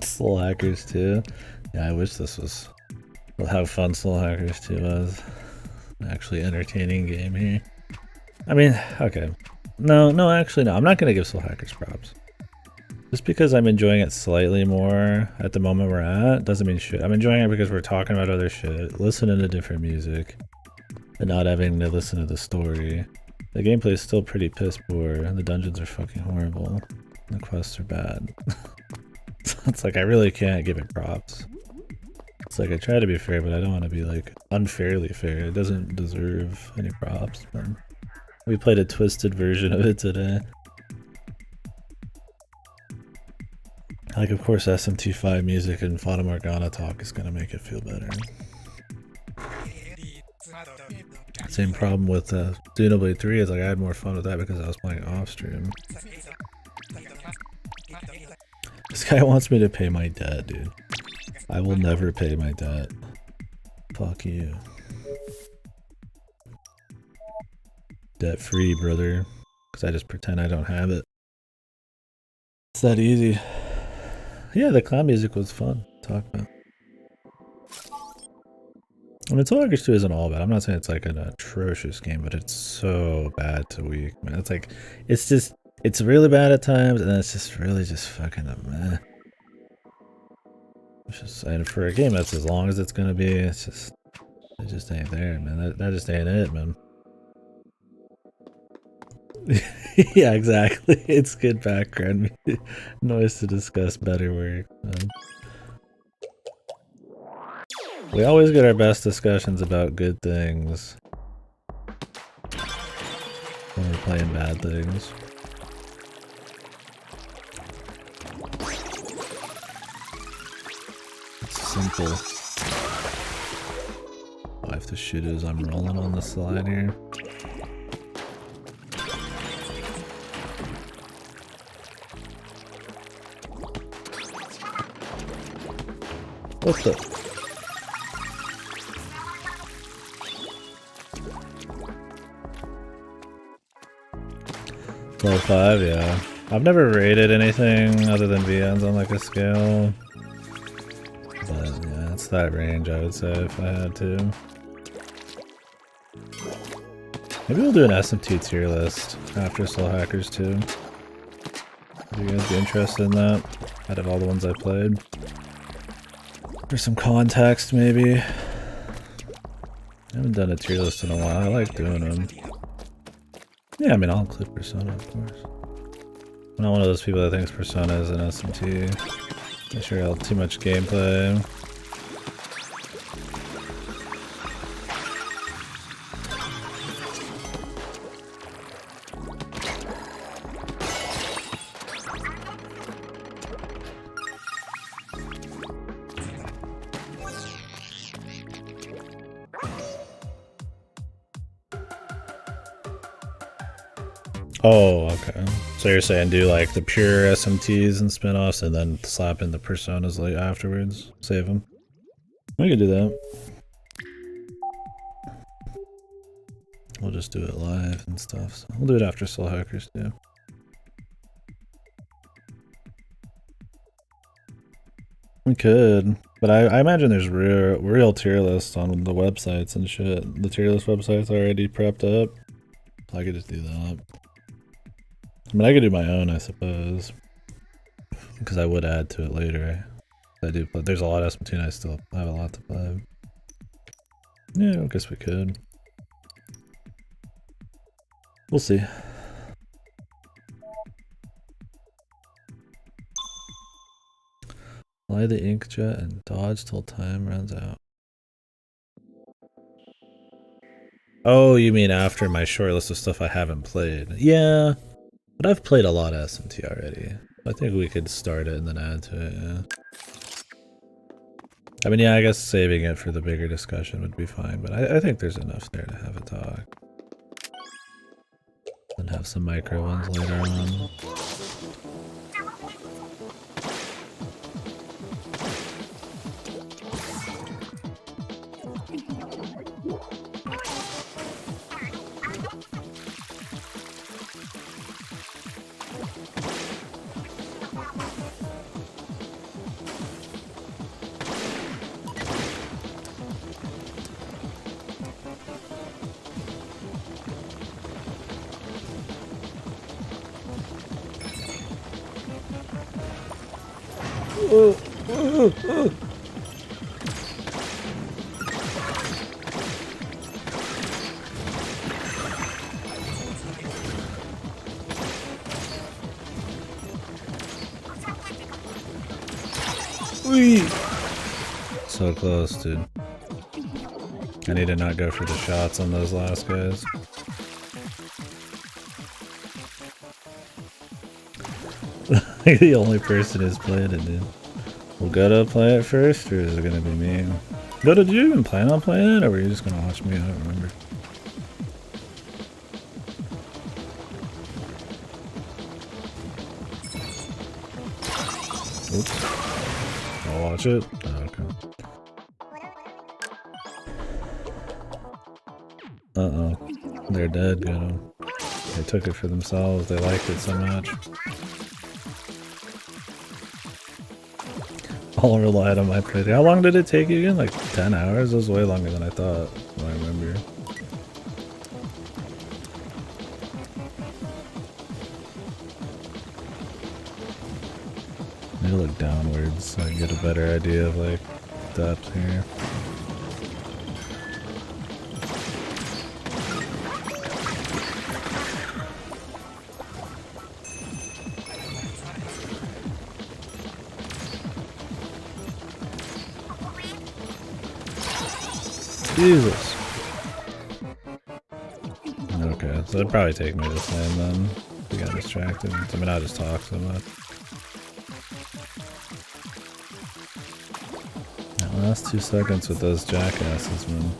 Soul Hackers 2. Yeah, I wish this was how fun Soul Hackers 2 was. Actually entertaining game here. I mean, okay. No, actually no. I'm not gonna give Soul Hackers props. Just because I'm enjoying it slightly more at the moment we're at, doesn't mean shit. I'm enjoying it because we're talking about other shit, listening to different music, and not having to listen to the story. The gameplay is still pretty piss poor, and the dungeons are fucking horrible. The quests are bad. So it's like I really can't give it props. It's like I try to be fair, but I don't want to be like unfairly fair. It doesn't deserve any props. Man. We played a twisted version of it today. Like, of course, SMT5 music and Fata Morgana talk is gonna make it feel better. Same problem with Xenoblade 3 is like I had more fun with that because I was playing off stream. This guy wants me to pay my debt, dude. I will never pay my debt. Fuck you. Debt free, brother. Because I just pretend I don't have it. It's that easy. Yeah, the clown music was fun to talk about. I mean, Soul Hackers 2 isn't all bad. I'm not saying it's like an atrocious game, but it's so bad to weak, man. It's like, it's really bad at times, and then it's just really just fucking meh. It's just, and for a game that's as long as it's gonna be, it just ain't there, man. That just ain't it, man. Yeah, exactly. It's good background noise to discuss better work. We always get our best discussions about good things when we're playing bad things. It's simple. I have to shoot as I'm rolling on the slide here. What the? Level 5, yeah. I've never rated anything other than VNs on like a scale. But yeah, it's that range I would say if I had to. Maybe we'll do an SMT tier list after Soul Hackers 2. Would you guys be interested in that? Out of all the ones I played. For some context, maybe. I haven't done a tier list in a while. I like doing them. Yeah, I mean, I'll include Persona, of course. I'm not one of those people that thinks Persona is an SMT. Make sure I have too much gameplay. Oh, okay. So you're saying do like the pure SMTs and spin-offs and then slap in the Personas like afterwards? Save them? We could do that. We'll just do it live and stuff. So we'll do it after Soul Hackers too. We could, but I imagine there's real tier lists on the websites and shit. The tier list website's already prepped up. I could just do that. I mean, I could do my own, I suppose, because I would add to it later. I do, but there's a lot of SMT and I still have a lot to play. Yeah, I guess we could. We'll see. Fly the inkjet and dodge till time runs out. Oh, you mean after my short list of stuff I haven't played? Yeah. But I've played a lot of SMT already. I think we could start it and then add to it, yeah. I mean, yeah, I guess saving it for the bigger discussion would be fine, but I think there's enough there to have a talk. And have some micro ones later on. Whee! So close, dude. I need to not go for the shots on those last guys. The only person who's played it, dude. Will Goto play it first, or is it gonna be me? Goto, did you even plan on playing it, or were you just gonna watch me? I don't remember. Oops. I'll watch it. Oh, okay. Uh-oh. They're dead, Goto. They took it for themselves. They liked it so much. All relied on my play. How long did it take you again? Like 10 hours? It was way longer than I thought. I remember. I need to look downwards so I can get a better idea of like depth here. Jesus. Okay, so it'd probably take me the same then. We got distracted. I mean, I just talk so much. That last 2 seconds with those jackasses, man.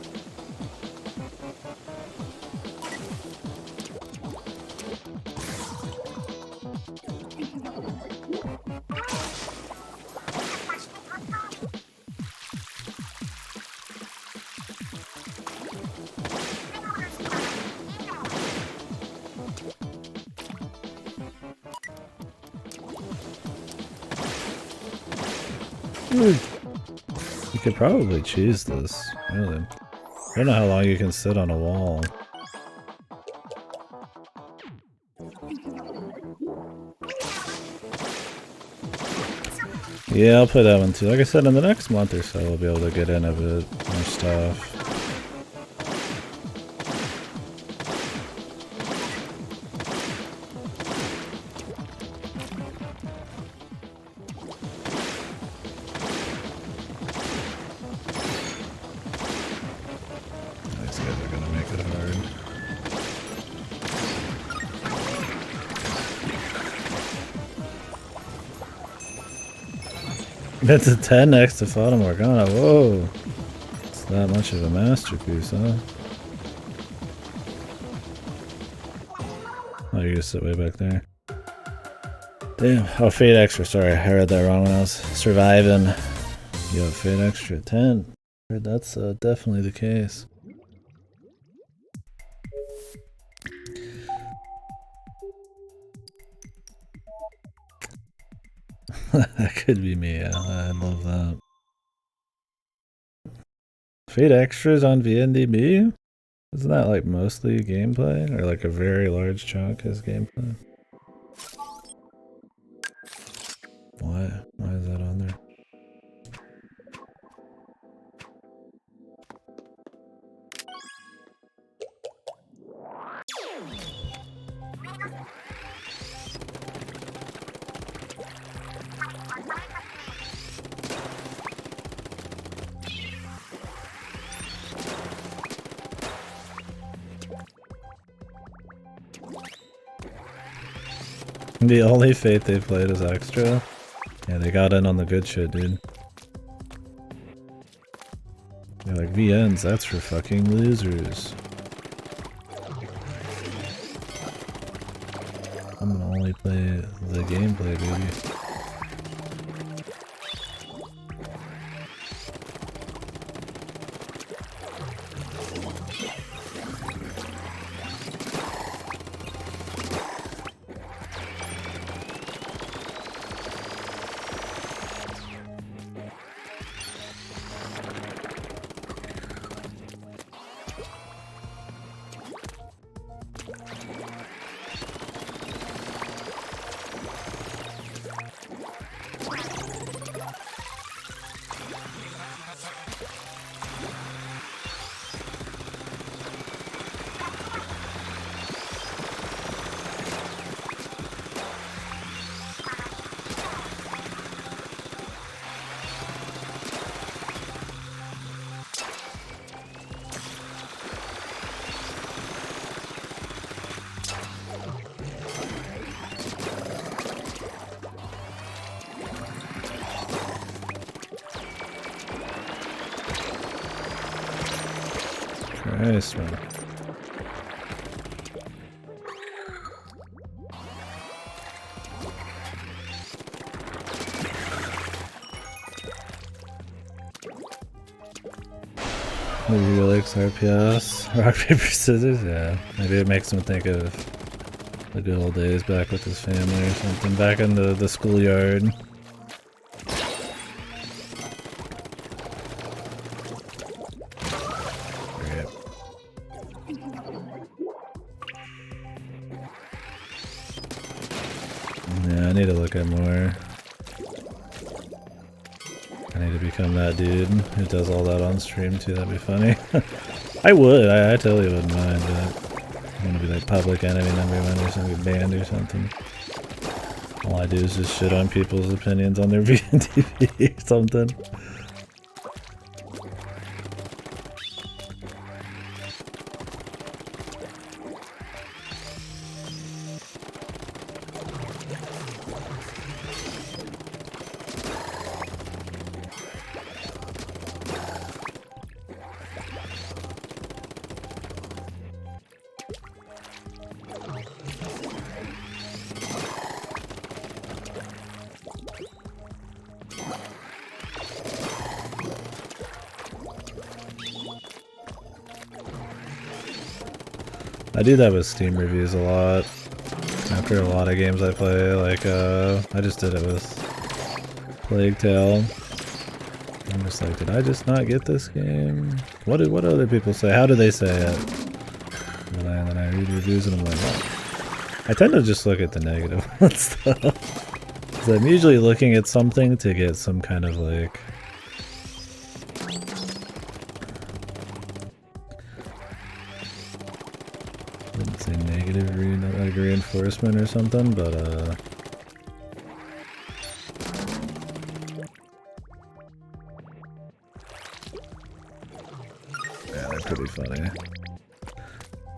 You could probably choose this, really. I don't know how long you can sit on a wall. Yeah, I'll play that one too. Like I said, in the next month or so, we'll be able to get in a bit more stuff. These guys are gonna make it hard. That's a 10x to Fata Morgana. Whoa! It's that much of a masterpiece, huh? Oh, you just sit way back there. Damn. Oh, Fate Extra. Sorry, I read that wrong when I was surviving. You have Fate Extra 10. That's definitely the case. That could be me, yeah. I love that. Fate Extras on VNDB? Isn't that like mostly gameplay? Or like a very large chunk is gameplay? Why? Why is that on there? The only Fate they played is Extra. Yeah, they got in on the good shit, dude. They're like, VNs, that's for fucking losers. I'm gonna only play the gameplay, baby. Christ, man. Maybe he likes RPS. Rock, paper, scissors? Yeah. Maybe it makes him think of the good old days back with his family or something. Back in the schoolyard. Great. Yeah, I need to look at more. I need to become that dude who does all that on stream too, that'd be funny. I would, I totally wouldn't mind, but I'm gonna be like public enemy #1 or something, get banned or something. All I do is just shit on people's opinions on their VNTV or something. I do that with Steam reviews a lot. After a lot of games I play, like I just did it with Plague Tale. I'm just like, did I just not get this game? What other people say? How do they say it? And then I read reviews and I'm like, oh. I tend to just look at the negative ones though. Because I'm usually looking at something to get some kind of like like reinforcement or something, but yeah, they're pretty funny.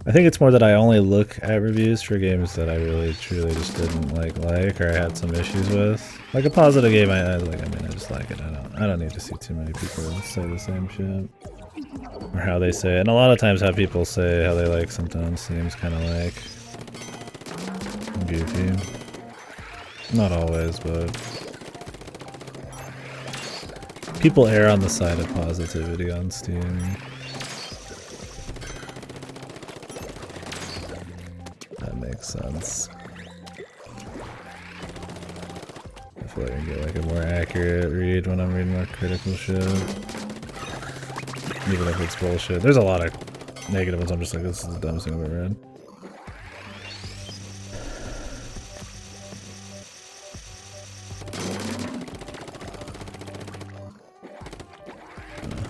I think it's more that I only look at reviews for games that I really truly just didn't like or I had some issues with. Like a positive game I like, I mean I just like it. I don't need to see too many people say the same shit. Or how they say it. And a lot of times how people say how they like sometimes seems kinda like goofy. Not always, but people err on the side of positivity on Steam. That makes sense. I feel like I can get like a more accurate read when I'm reading more critical shit. Even if it's bullshit. There's a lot of negative ones I'm just like, this is the dumbest thing I've ever read.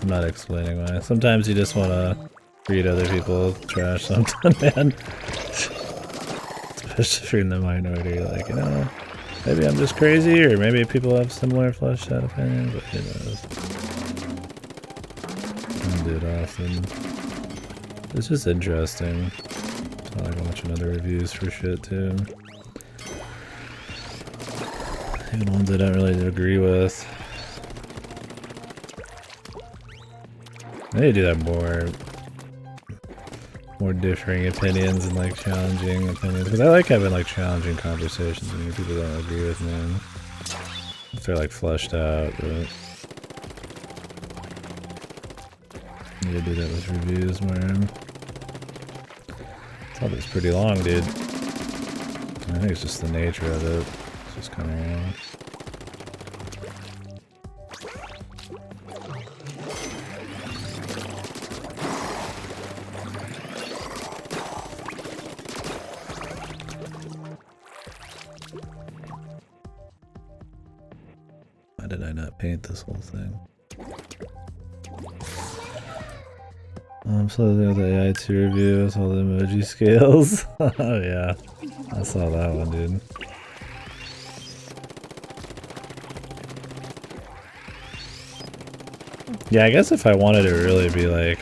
I'm not explaining why. Sometimes you just want to read other people trash something, man. Especially if you're in the minority, like, you know, maybe I'm just crazy, or maybe people have similar fleshed out opinions, but who knows. I do it often. It's just interesting. I like watching other reviews for shit too. Even ones I don't really agree with. I need to do that more differing opinions and like challenging opinions, because I like having like challenging conversations when people don't agree with me. If they're like fleshed out, but I need to do that with reviews more. This is pretty long, dude. I think it's just the nature of it. It's just kind of long. Why did I not paint this whole thing? So the AI 2 review with all the emoji scales. Oh yeah, I saw that one, dude. Yeah, I guess if I wanted to really be like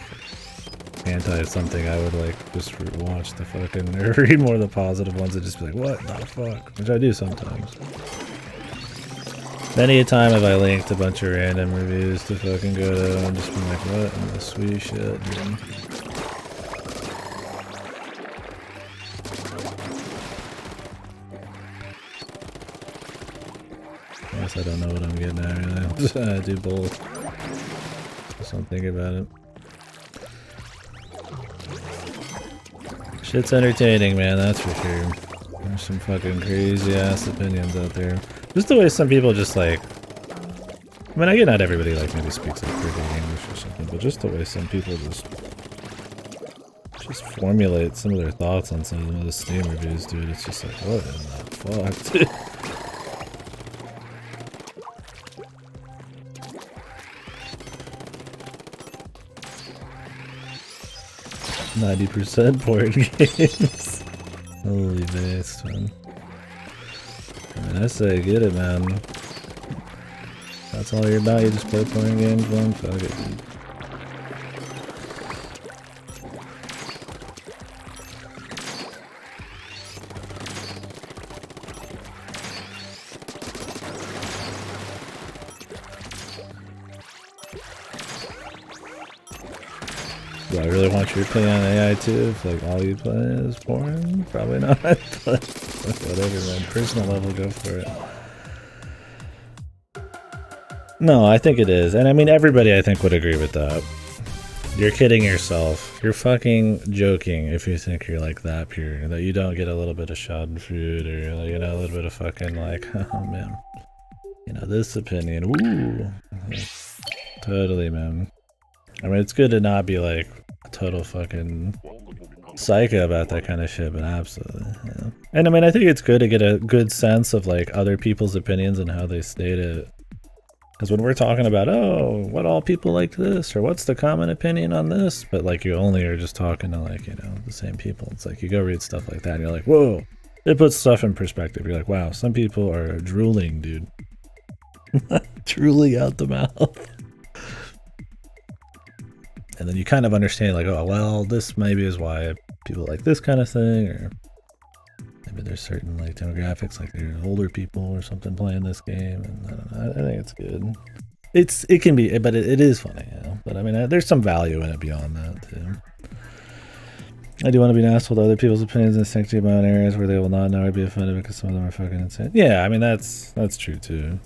anti-something, I would like just watch the fucking or read more of the positive ones and just be like, what the fuck? Which I do sometimes. Many a time have I linked a bunch of random reviews to fucking go to and just be like, what in the sweet shit, dude. guess I don't know what I'm getting at really. I do both. Just don't think about it. Shit's entertaining, man, that's for sure. There's some fucking crazy ass opinions out there. Just the way some people just like... I mean, I get not everybody like maybe speaks like perfect English or something, but just the way some people just formulate some of their thoughts on some of the Steam reviews, dude. It's just like, what in the fuck, dude? 90% board games. Holy based, man. I mean, I say get it, man. That's all you're about, you just play porn games, man? Fuck it, dude. Do I really want your opinion on AI too? If like all you play is porn? Probably not, but whatever, man. Personal level, go for it. No, I think it is. And I mean, everybody I think would agree with that. You're kidding yourself. You're fucking joking if you think you're like that pure. That you don't get a little bit of schadenfreude or, you know, a little bit of fucking like, oh man. You know, this opinion. Ooh. Totally, man. I mean, it's good to not be like a total fucking psycho about that kind of shit, but absolutely. Yeah. And I mean, I think it's good to get a good sense of like other people's opinions and how they state it. Because when we're talking about, oh, what all people like this, or what's the common opinion on this, but like you only are just talking to like, you know, the same people. It's like you go read stuff like that and you're like, whoa, it puts stuff in perspective. You're like, wow, some people are drooling, dude. Drooling out the mouth. And then you kind of understand like, oh, well, this maybe is why people like this kind of thing, or maybe there's certain like demographics, like there's older people or something playing this game, and I don't know. I think it's good. It can be, but it is funny, you know. But I mean, there's some value in it beyond that too. I do want to be an asshole to other people's opinions and think about areas where they will not know or be offended because some of them are fucking insane. Yeah, I mean that's true too.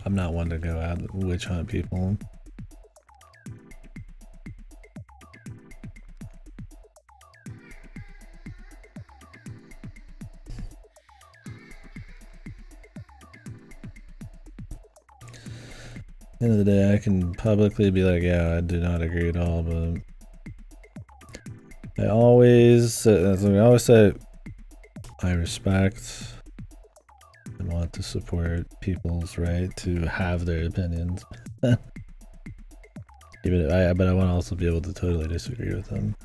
I'm not one to go out witch hunt people. At the end of the day, I can publicly be like, yeah, I do not agree at all, but I always say, I respect and want to support people's right to have their opinions. But I want to also be able to totally disagree with them.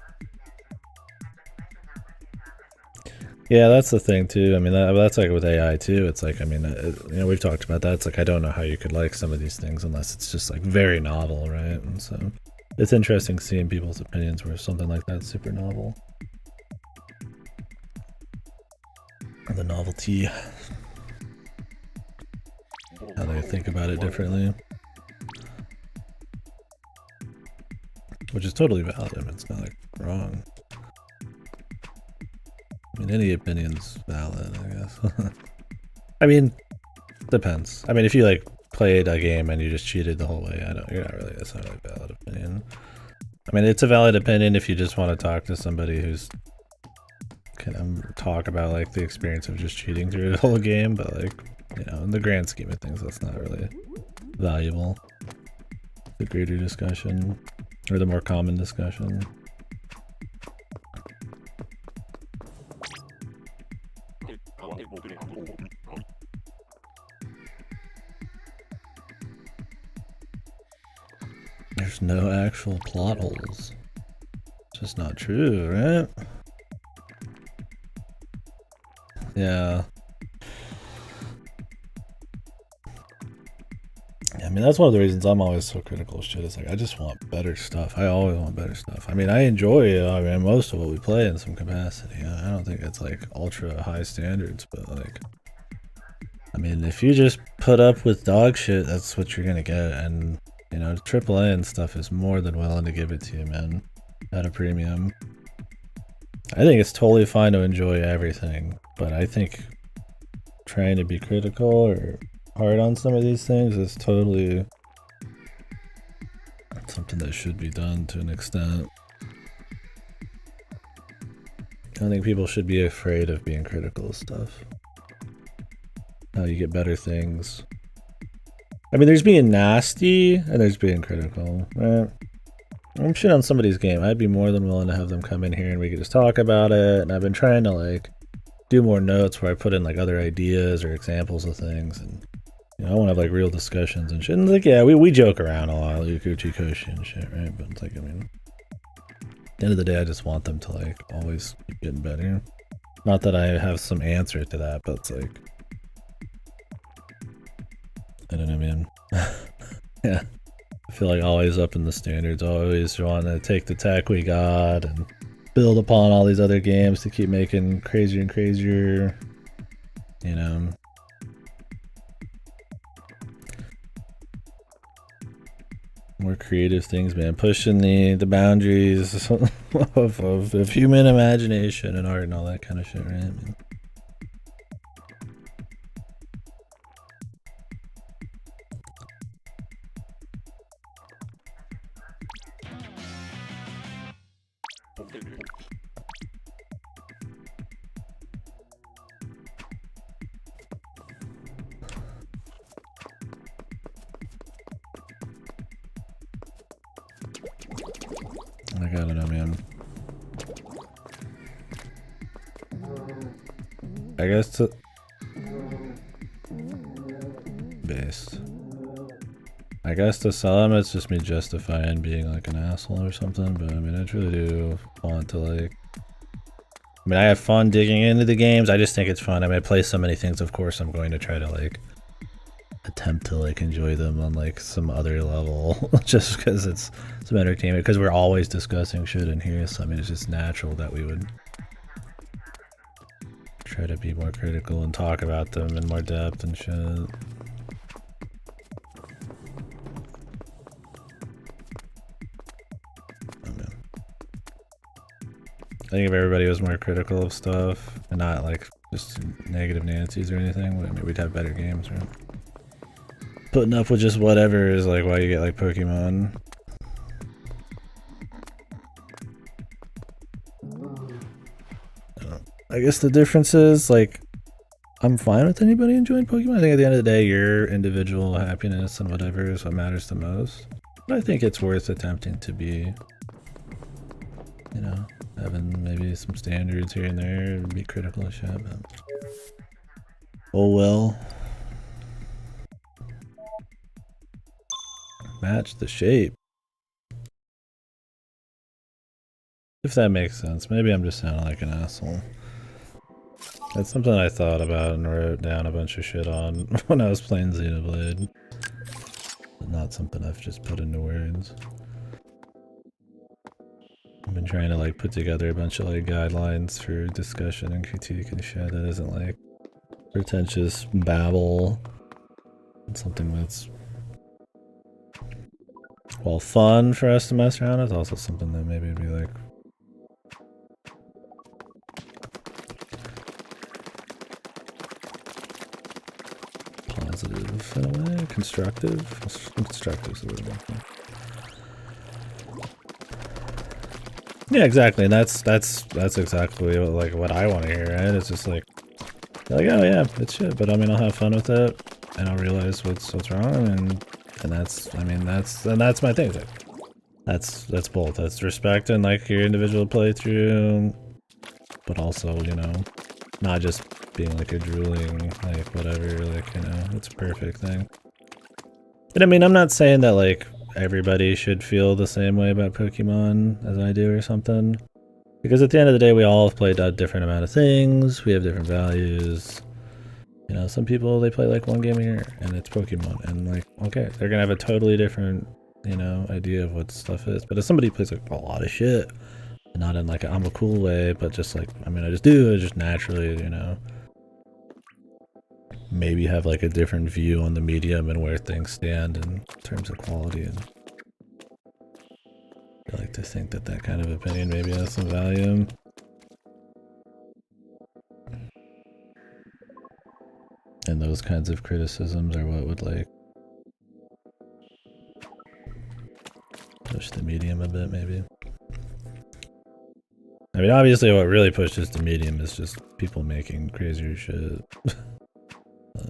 Yeah, that's the thing too. I mean, that's like with AI too. It's like, I mean, you know, we've talked about that. It's like, I don't know how you could like some of these things unless it's just like very novel, right? And so it's interesting seeing people's opinions where something like that's super novel. The novelty. How they think about it differently. Which is totally valid. I mean, it's not like wrong. I mean, any opinion's valid, I guess. I mean, depends. I mean, if you like played a game and you just cheated the whole way, you're not really, that's not a valid opinion. I mean, it's a valid opinion if you just want to talk to somebody who's can talk about like the experience of just cheating through the whole game, but like, you know, in the grand scheme of things, that's not really valuable. The greater discussion, or the more common discussion. There's no actual plot holes. It's just not true, right? Yeah. I mean, that's one of the reasons I'm always so critical of shit. It's like, I just want better stuff. I always want better stuff. I mean, I enjoy most of what we play in some capacity. I don't think it's like ultra high standards, but like, I mean, if you just put up with dog shit, that's what you're gonna get. And, you know, AAA and stuff is more than willing to give it to you, man, at a premium. I think it's totally fine to enjoy everything, but I think trying to be critical or hard on some of these things is totally something that should be done to an extent. I don't think people should be afraid of being critical of stuff. How you get better things. I mean, there's being nasty and there's being critical, right? I'm shit on somebody's game. I'd be more than willing to have them come in here and we could just talk about it. And I've been trying to like do more notes where I put in like other ideas or examples of things, and you know, I want to have like real discussions and shit. And like, yeah, we joke around a lot, like Uchi Koshi and shit, right? But it's like, I mean, at the end of the day, I just want them to like always keep getting better. Not that I have some answer to that, but it's like, I don't know, man. Yeah, I feel like always up in the standards, always wanting to take the tech we got and build upon all these other games to keep making crazier and crazier, you know. More creative things, man. Pushing the boundaries of human imagination and art and all that kind of shit, right? Man. Like, I don't know, man. I guess to based. I guess to some it's just me justifying being like an asshole or something, but I mean I truly do want to like, I mean I have fun digging into the games. I just think it's fun. I mean I play so many things, of course I'm going to try to like attempt to like enjoy them on like some other level just because it's some entertainment, because we're always discussing shit in here, so I mean it's just natural that we would try to be more critical and talk about them in more depth and shit. I think if everybody was more critical of stuff and not like just negative Nancy's or anything, I mean, we'd have better games, right? Putting up with just whatever is like why you get like Pokemon. I guess the difference is like I'm fine with anybody enjoying Pokemon. I think at the end of the day your individual happiness and whatever is what matters the most. But I think it's worth attempting to be, you know, having maybe some standards here and there and be critical of shit, but oh well. Match the shape. If that makes sense. Maybe I'm just sounding like an asshole. That's something I thought about and wrote down a bunch of shit on when I was playing Xenoblade. But not something I've just put into words. I've been trying to like put together a bunch of like guidelines for discussion and critique and shit that isn't like pretentious babble. It's something that's, while fun for us to mess around with, also something that maybe would be like positive in a way, constructive. Constructive is the word. Yeah, exactly. And that's exactly like what I want to hear, right? It's just like, oh yeah, it's shit, but I mean I'll have fun with it and I'll realize what's wrong, and that's, I mean that's my thing. Like, that's both. That's respecting like your individual playthrough, but also, you know, not just being like a drooling like whatever, like, you know, it's a perfect thing. And I mean I'm not saying that like everybody should feel the same way about Pokemon as I do or something, because at the end of the day we all have played a different amount of things, we have different values. You know, some people, they play like one game a year and it's Pokemon, and like, okay, they're gonna have a totally different, you know, idea of what stuff is. But if somebody plays like a lot of shit, and not in like a, I'm a cool way, but just like, I mean I just do it just naturally, you know, maybe have like a different view on the medium and where things stand in terms of quality, and I like to think that that kind of opinion maybe has some value. And those kinds of criticisms are what would like push the medium a bit, maybe. I mean, obviously what really pushes the medium is just people making crazier shit. I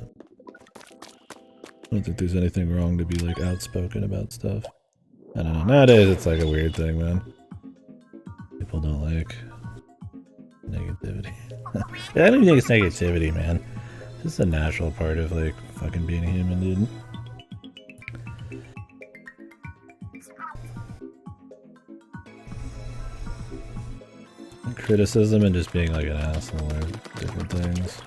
don't think there's anything wrong to be like outspoken about stuff. I don't know, nowadays it's like a weird thing, man. People don't like negativity. I don't even think it's negativity, man. It's just a natural part of like fucking being a human, dude. Criticism and just being like an asshole are different things.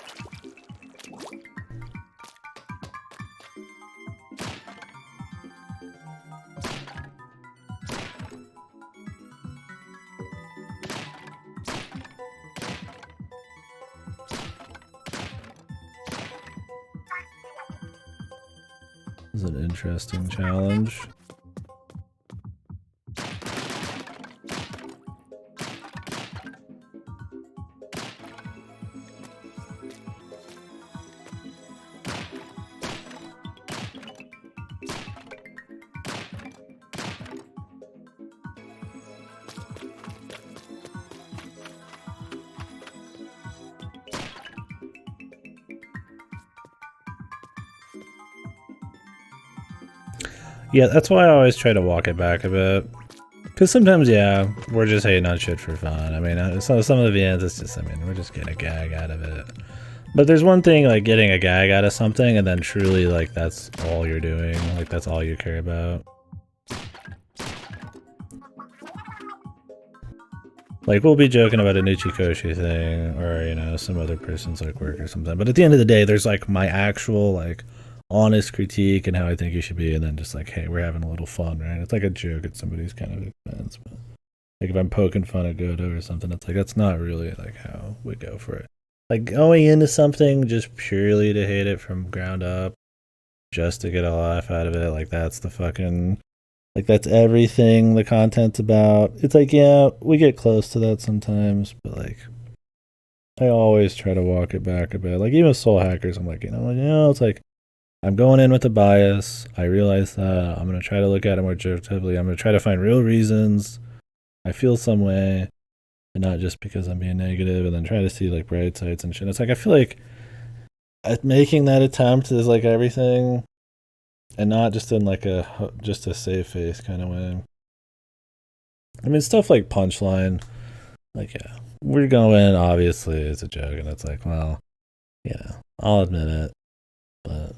This is an interesting challenge. Yeah, that's why I always try to walk it back a bit. Because sometimes, yeah, we're just hating on shit for fun. I mean, some of the VNs, it's just, I mean, we're just getting a gag out of it. But there's one thing, like, getting a gag out of something, and then truly, like, that's all you're doing. Like, that's all you care about. Like, we'll be joking about a Nichikoshi thing, or, you know, some other person's, like, work or something. But at the end of the day, there's, like, my actual, like, honest critique and how I think you should be, and then just like, hey, we're having a little fun, right? It's like a joke at somebody's kind of expense, but like if I'm poking fun at Godo or something, it's like that's not really like how we go for it. Like going into something just purely to hate it from ground up, just to get a laugh out of it, like that's the fucking, like that's everything the content's about. It's like, yeah, we get close to that sometimes, but like I always try to walk it back a bit. Like even with Soul Hackers, I'm like, you know, it's like I'm going in with a bias. I realize that. I'm going to try to look at it more objectively. I'm going to try to find real reasons I feel some way, and not just because I'm being negative, and then try to see like bright sides and shit. It's like I feel like making that attempt is like everything, and not just in like a safe face kind of way. I mean, stuff like Punchline, like yeah, we're going obviously it's a joke, and it's like, well, yeah, I'll admit it, but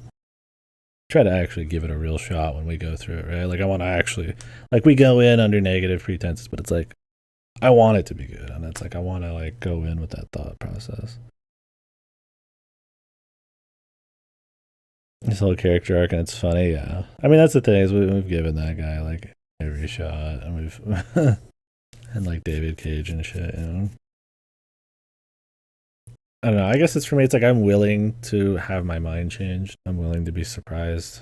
try to actually give it a real shot when we go through it, right? Like I want to actually, like we go in under negative pretenses, but it's like I want it to be good, and it's like I want to like go in with that thought process. This whole character arc, and it's funny, yeah. I mean that's the thing is we've given that guy like every shot, and we've and like David Cage and shit, you know. I don't know. I guess it's for me. It's like I'm willing to have my mind changed. I'm willing to be surprised.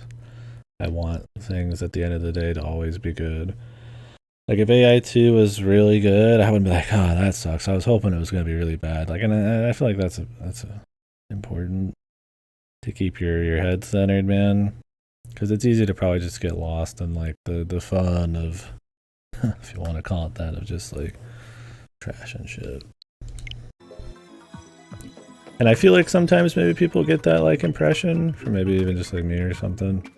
I want things at the end of the day to always be good. Like if AI2 was really good, I wouldn't be like, oh, that sucks. I was hoping it was going to be really bad. Like, and I feel like that's important to keep your head centered, man. Because it's easy to probably just get lost in like the fun of, if you want to call it that, of just like trash and shit. And I feel like sometimes maybe people get that like impression from maybe even just like me or something.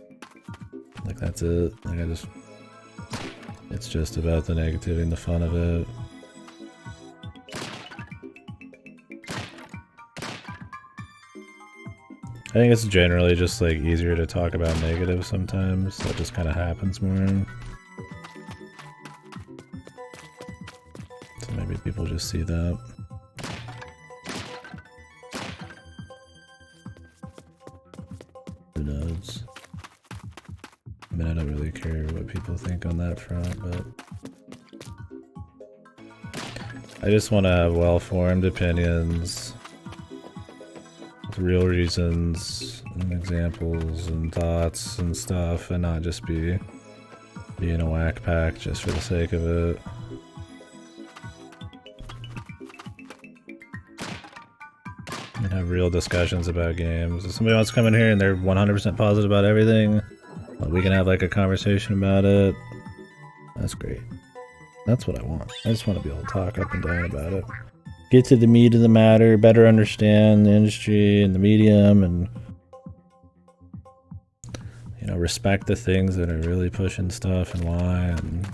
Like that's it. Like it's just about the negativity and the fun of it. I think it's generally just like easier to talk about negative sometimes. That just kind of happens more. So maybe people just see that. Who knows? I mean, I don't really care what people think on that front, but I just want to have well-formed opinions with real reasons and examples and thoughts and stuff, and not just being a whack pack just for the sake of it. and have real discussions about games. If somebody wants to come in here and they're 100% positive about everything, we can have like a conversation about it. That's great. That's what I want. I just want to be able to talk up and down about it. Get to the meat of the matter, better understand the industry and the medium, and you know, respect the things that are really pushing stuff and why. And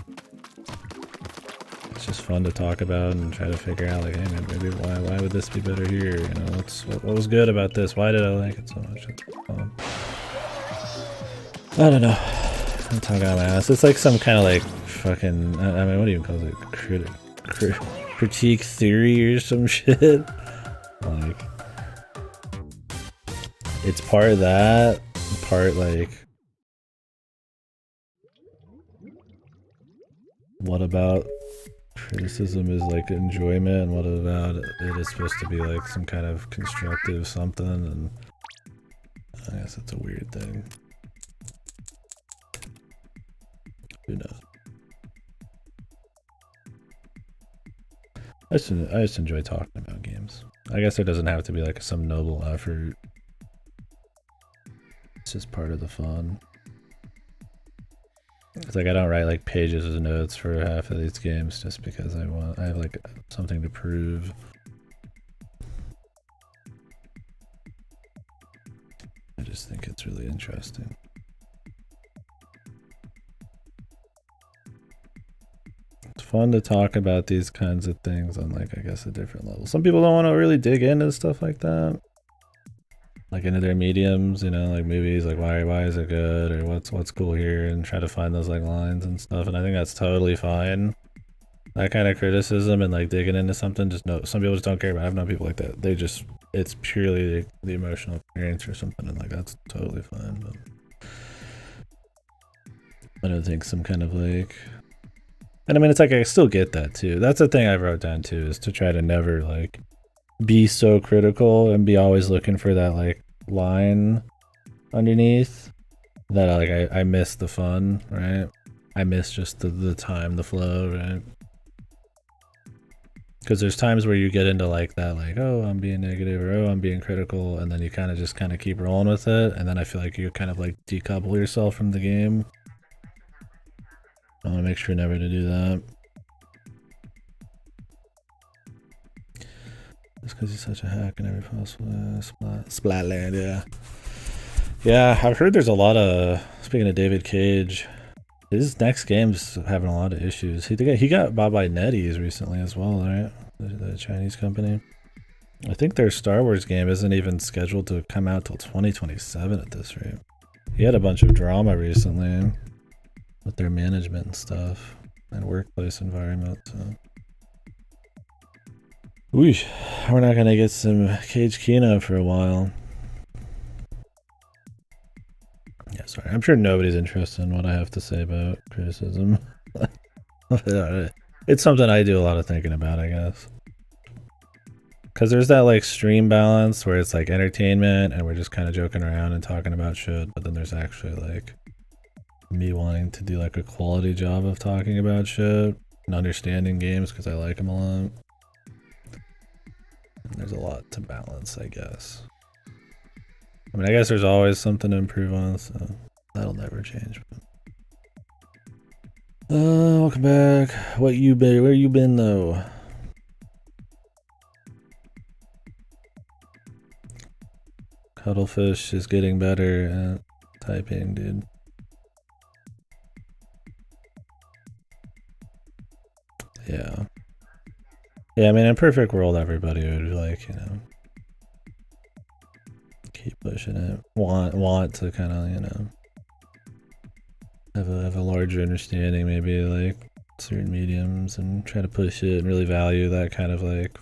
it's just fun to talk about and try to figure out, like, hey, maybe why would this be better here? You know, what was good about this? Why did I like it so much? It's fun. I don't know. I'm talking out my ass. It's like some kind of like fucking, I mean, what do you call it? Critique theory or some shit. Like, it's part of that, part like, what about criticism is like enjoyment, and what about it is supposed to be like some kind of constructive something, and I guess it's a weird thing. Who knows? I just enjoy talking about games. I guess it doesn't have to be like some noble effort. It's just part of the fun. It's like I don't write like pages of notes for half of these games just because I have like something to prove. I just think it's really interesting. It's fun to talk about these kinds of things on like, I guess, a different level. Some people don't want to really dig into stuff like that. Like into their mediums, you know, like movies, like why is it good, or what's cool here, and try to find those like lines and stuff. And I think that's totally fine. That kind of criticism and like digging into something, just no, some people just don't care about it. I've known people like that. They just, it's purely the emotional experience or something, and like that's totally fine. But I don't think some kind of like, and I mean, it's like I still get that too. That's the thing I wrote down too, is to try to never like be so critical and be always looking for that like line underneath that like I miss the fun, right? I miss just the time, the flow, right? Because there's times where you get into like that, like, oh, I'm being negative, or oh, I'm being critical, and then you kind of just kind of keep rolling with it, and then I feel like you kind of like decouple yourself from the game. I want to make sure never to do that. Just because he's such a hack in every possible Splatland, yeah. Yeah, I've heard there's a lot of, speaking of David Cage, his next game's having a lot of issues. He got bought by NetEase recently as well, right? The Chinese company. I think their Star Wars game isn't even scheduled to come out till 2027 at this rate. He had a bunch of drama recently with their management and stuff and workplace environment, so. We're not gonna get some Cage Kino for a while. Yeah, sorry. I'm sure nobody's interested in what I have to say about criticism. It's something I do a lot of thinking about, I guess. Because there's that like stream balance where it's like entertainment and we're just kind of joking around and talking about shit, but then there's actually like me wanting to do like a quality job of talking about shit and understanding games because I like them a lot. There's a lot to balance, I guess. I mean, I guess there's always something to improve on, so that'll never change. But... welcome back. Where you been though? Cuddlefish is getting better at typing, dude. Yeah. Yeah, I mean, in a perfect world, everybody would like, you know, keep pushing it. Want to kind of, you know, have a larger understanding, maybe like certain mediums, and try to push it and really value that kind of like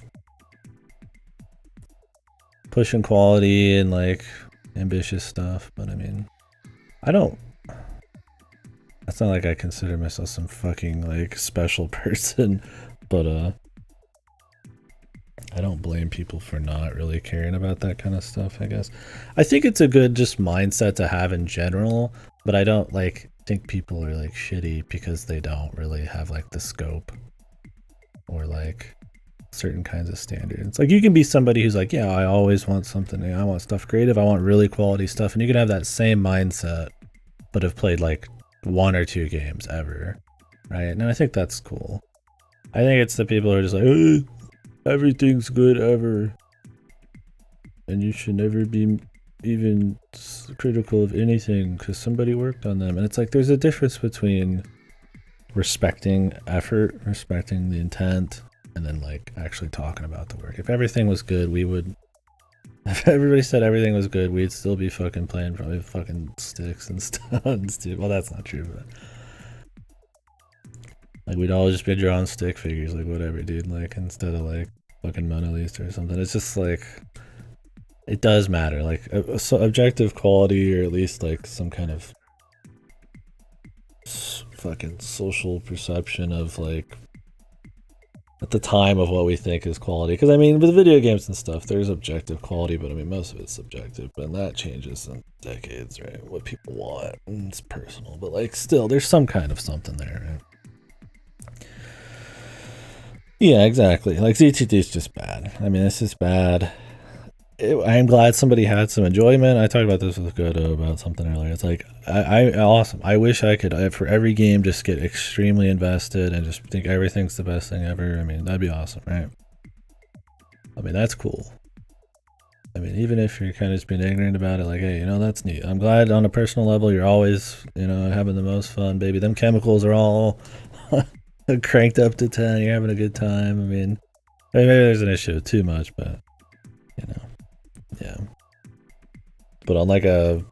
pushing quality and like ambitious stuff. But I mean, I don't. It's not like I consider myself some fucking like special person, but I don't blame people for not really caring about that kind of stuff, I guess. I think it's a good just mindset to have in general, but I don't like think people are like shitty because they don't really have like the scope or like certain kinds of standards. Like you can be somebody who's like, yeah, I always want something. I want stuff creative. I want really quality stuff. And you can have that same mindset, but have played like 1 or 2 games ever, right? And I think that's cool. I think it's the people who are just like, everything's good ever, and you should never be even critical of anything because somebody worked on them. And it's like there's a difference between respecting effort, respecting the intent, and then like actually talking about the work. If everything was good, we would. If everybody said everything was good, we'd still be fucking playing probably fucking sticks and stones, dude. Well, that's not true, but like we'd all just be drawing stick figures, like whatever, dude. Like instead of like fucking Mona Lisa or something. It's just like it does matter, like so objective quality, or at least like some kind of fucking social perception of like at the time of what we think is quality. Because I mean with video games and stuff there's objective quality, but I mean most of it's subjective, and that changes in decades, right? What people want, and it's personal, but like still there's some kind of something there, right? Yeah, exactly. Like ZTD is just bad. I mean this is bad. I'm glad somebody had some enjoyment. I talked about this with Godo about something earlier. It's like awesome. I wish I could for every game just get extremely invested and just think everything's the best thing ever. I mean that'd be awesome, right? I mean that's cool. I mean even if you're kind of just being ignorant about it, like hey, you know that's neat. I'm glad on a personal level you're always having the most fun, baby. Them chemicals are all cranked up to 10. You're having a good time. I mean maybe there's an issue with too much, but yeah. But on like a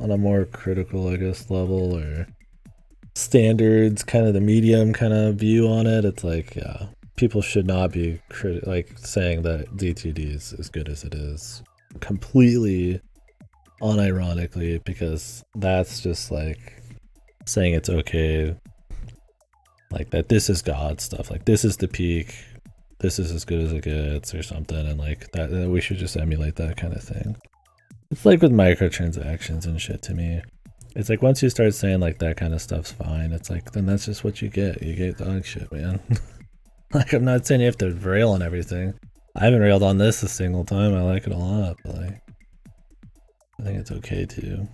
on a more critical, I guess, level or standards, kind of the medium kind of view on it, it's like people should not be like saying that DTD is as good as it is completely unironically, because that's just like saying it's okay, like that this is God stuff, like this is the peak, this is as good as it gets or something, and like that we should just emulate that kind of thing. It's like with microtransactions and shit to me. It's like once you start saying like that kind of stuff's fine, it's like then that's just what you get. You get dog shit, man. Like I'm not saying you have to rail on everything. I haven't railed on this a single time. I like it a lot, but like I think it's okay too.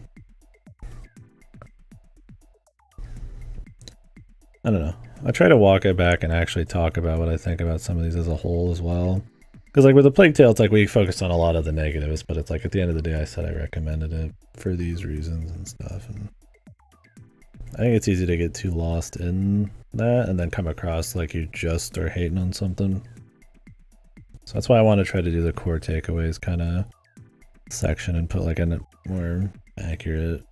I don't know. I try to walk it back and actually talk about what I think about some of these as a whole as well. Because like with the Plague Tale, it's like we focused on a lot of the negatives, but it's like at the end of the day I said I recommended it for these reasons and stuff. And I think it's easy to get too lost in that and then come across like you just are hating on something. So that's why I want to try to do the core takeaways kind of section and put like a more accurate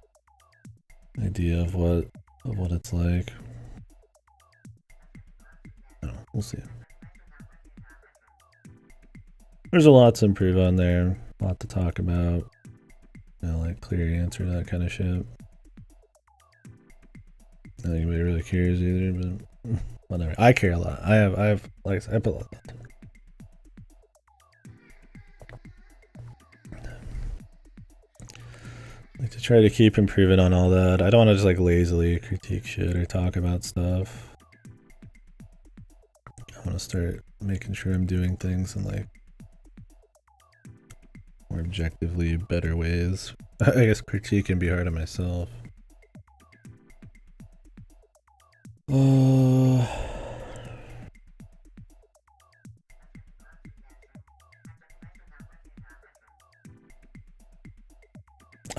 idea of what it's like. I don't know, we'll see. There's a lot to improve on there, a lot to talk about, like clear answer, that kind of shit. I don't think anybody really cares either, but whatever. I care a lot. I have like I put a lot. Like to try to keep improving on all that. I don't want to just like lazily critique shit or talk about stuff. I want to start making sure I'm doing things in like more objectively better ways. I guess critique can be hard on myself.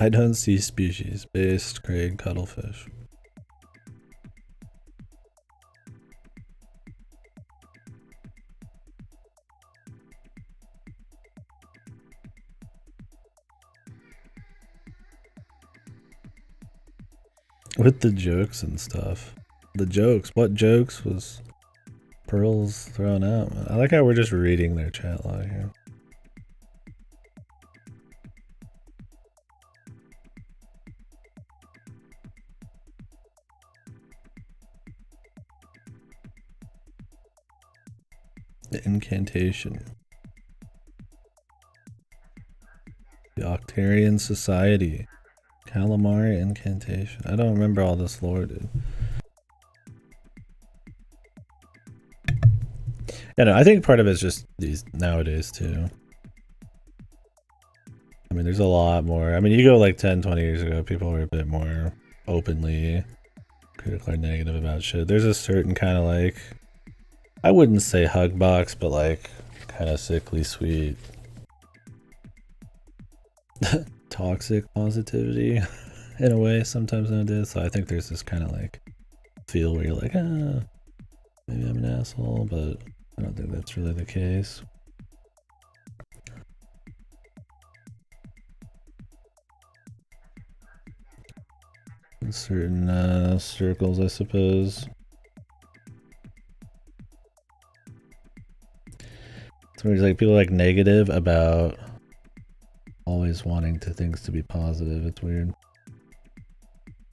I don't see species-based grade cuttlefish. With the jokes and stuff. The jokes. What jokes was Pearl's throwing out? I like how we're just reading their chat log here. The incantation. The Octarian Society. Calamari incantation. I don't remember all this lore, dude. Yeah, no, I think part of it's just these nowadays too. I mean, there's a lot more. I mean, you go like 10, 20 years ago, people were a bit more openly critical or negative about shit. There's a certain kind of like, I wouldn't say hug box, but like kind of sickly sweet toxic positivity in a way sometimes nowadays. So I think there's this kind of like feel where you're like, ah, maybe I'm an asshole, but I don't think that's really the case. In certain circles, I suppose. So there's like people like negative about always wanting things to be positive. It's weird.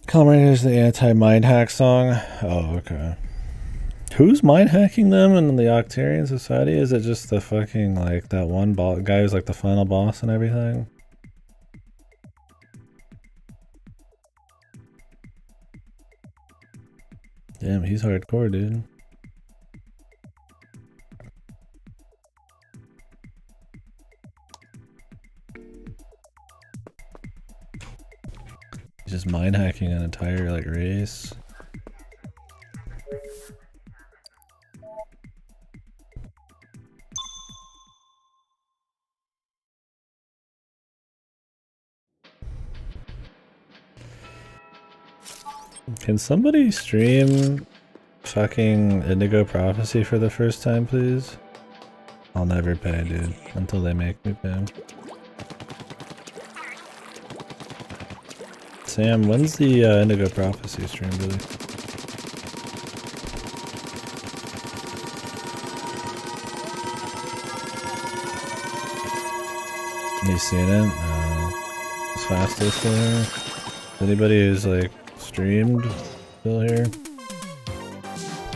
Comrade is the anti-mind hack song. Oh, okay. Who's mind hacking them in the Octarian Society? Is it just the fucking like that one guy who's like the final boss and everything? Damn, he's hardcore, dude. He's just mind hacking an entire like race. Can somebody stream fucking Indigo Prophecy for the first time, please? I'll never pay, dude, until they make me pay. Sam, when's the Indigo Prophecy stream, really? You seen it? It's faster still here. Anybody who's like streamed still here?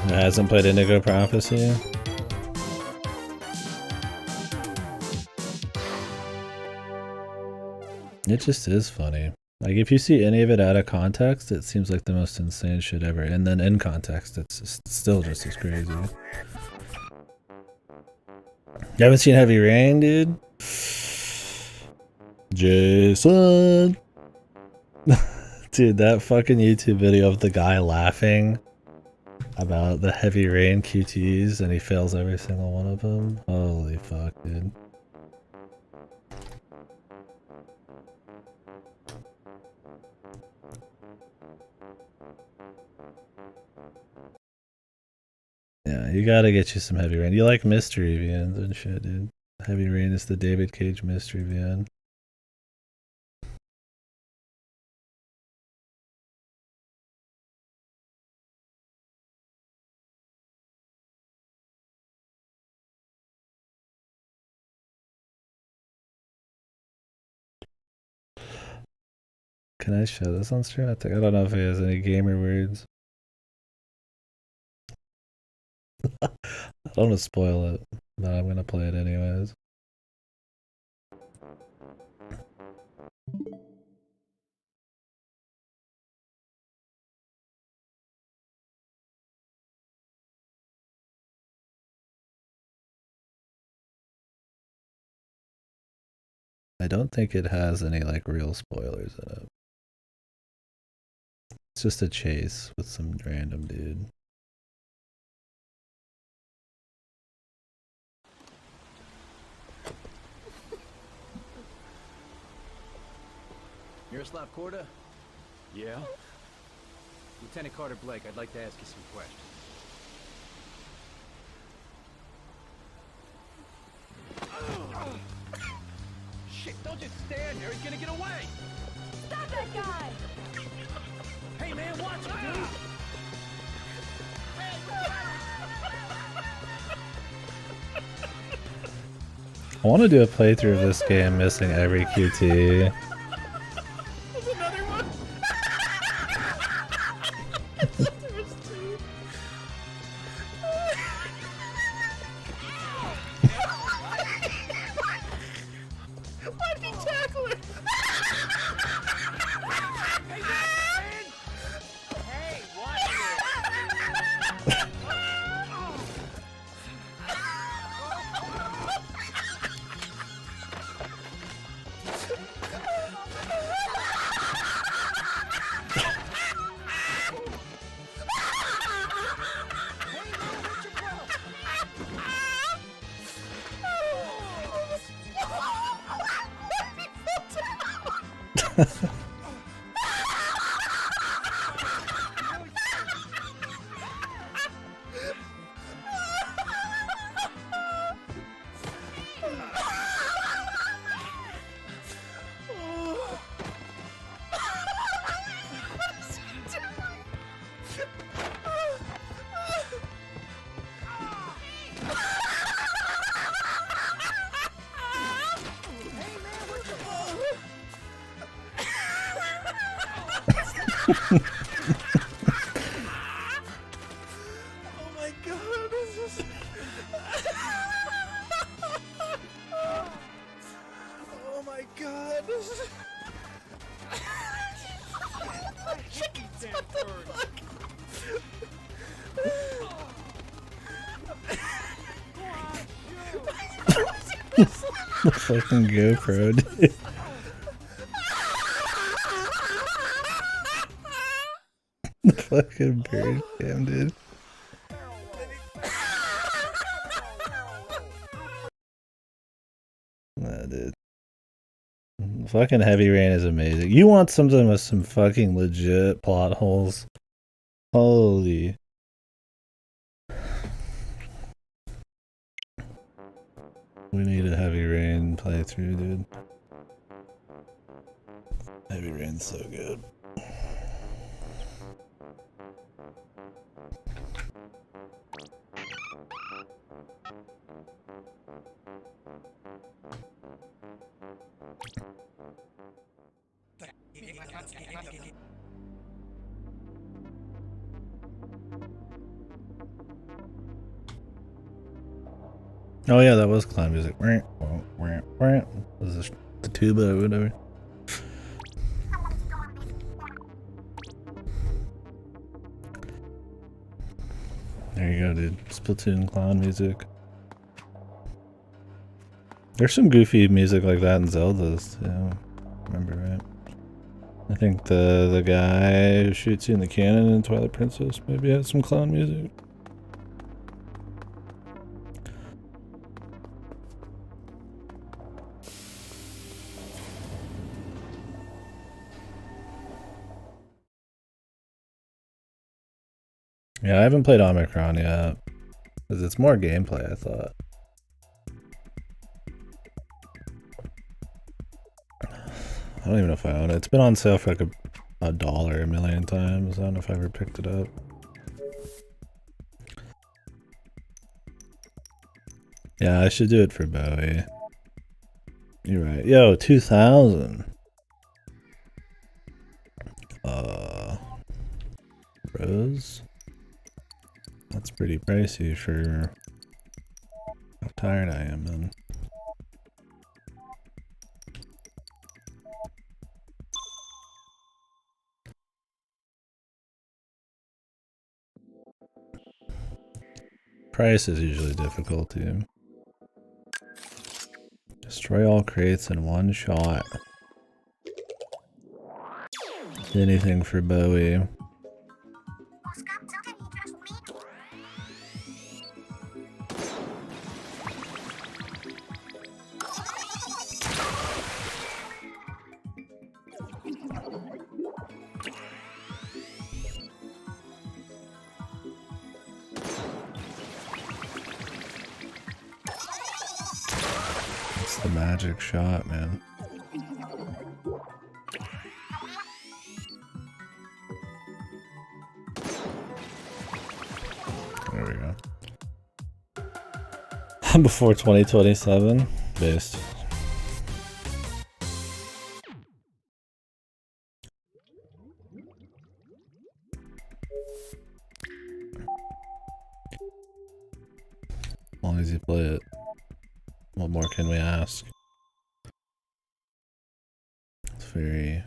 Who hasn't played Indigo Prophecy? It just is funny. Like, if you see any of it out of context, it seems like the most insane shit ever. And then in context, it's still just as crazy. You haven't seen Heavy Rain, dude? Jason! Dude, that fucking YouTube video of the guy laughing about the Heavy Rain QTs and he fails every single one of them. Holy fuck, dude. Yeah, you gotta get you some Heavy Rain. You like mystery VNs and shit, dude. Heavy Rain is the David Cage mystery VN. Can I show this on stream? I don't know if he has any gamer words. I don't want to spoil it, but I'm gonna play it anyways. I don't think it has any like real spoilers in it. It's just a chase with some random dude. Miroslav Korda? Yeah? Lieutenant Carter Blake, I'd like to ask you some questions. Shit, don't just stand there, he's gonna get away! Stop that guy! Hey man, watch it, dude! I want to do a playthrough of this game missing every QT. Oh my god, this is... Oh my god, this is... I hate you, damn bird. The fucking GoPro, dude. The fucking bird cam, dude. Nah, dude. Fucking Heavy Rain is amazing. You want something with some fucking legit plot holes? Holy. We need a Heavy Rain playthrough, dude. Heavy Rain's so good. Oh yeah, that was clown music. Was this the tuba or whatever? There you go, dude. Splatoon clown music. There's some goofy music like that in Zelda's too. Remember, right? I think the guy who shoots you in the cannon in Twilight Princess maybe had some clown music. Yeah, I haven't played Omicron yet. Because it's more gameplay, I thought. I don't even know if I own it. It's been on sale for like a dollar a million times. I don't know if I ever picked it up. Yeah, I should do it for Bowie. You're right. Yo, 2000. Rose? That's pretty pricey for how tired I am then. Price is usually difficulty. Destroy all crates in one shot. Anything for Bowie. It's the magic shot, man. There we go. Before 2027, based. As long as you play it, what more can we ask? It's very,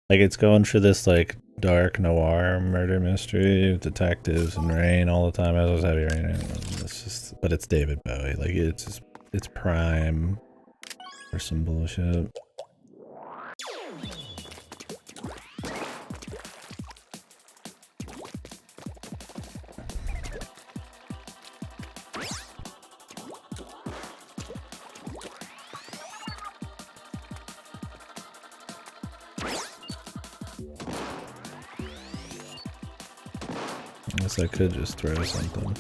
like, it's going for this like dark noir murder mystery, detectives and rain all the time. As I was Heavy Rain, it's just, but it's David Bowie. Like it's just, it's prime for some bullshit. I guess I could just throw something.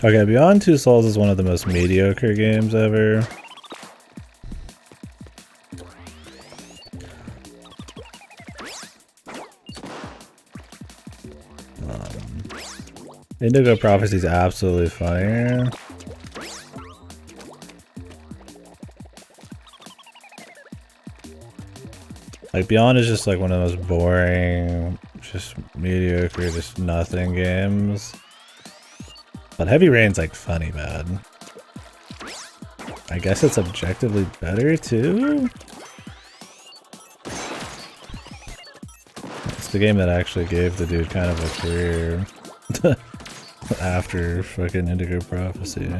Okay, Beyond Two Souls is one of the most mediocre games ever. Indigo Prophecy is absolutely fire. Like, Beyond is just like one of the most boring, just mediocre, just nothing games. But Heavy Rain's like funny bad. I guess it's objectively better too? It's the game that actually gave the dude kind of a career after fucking Indigo Prophecy.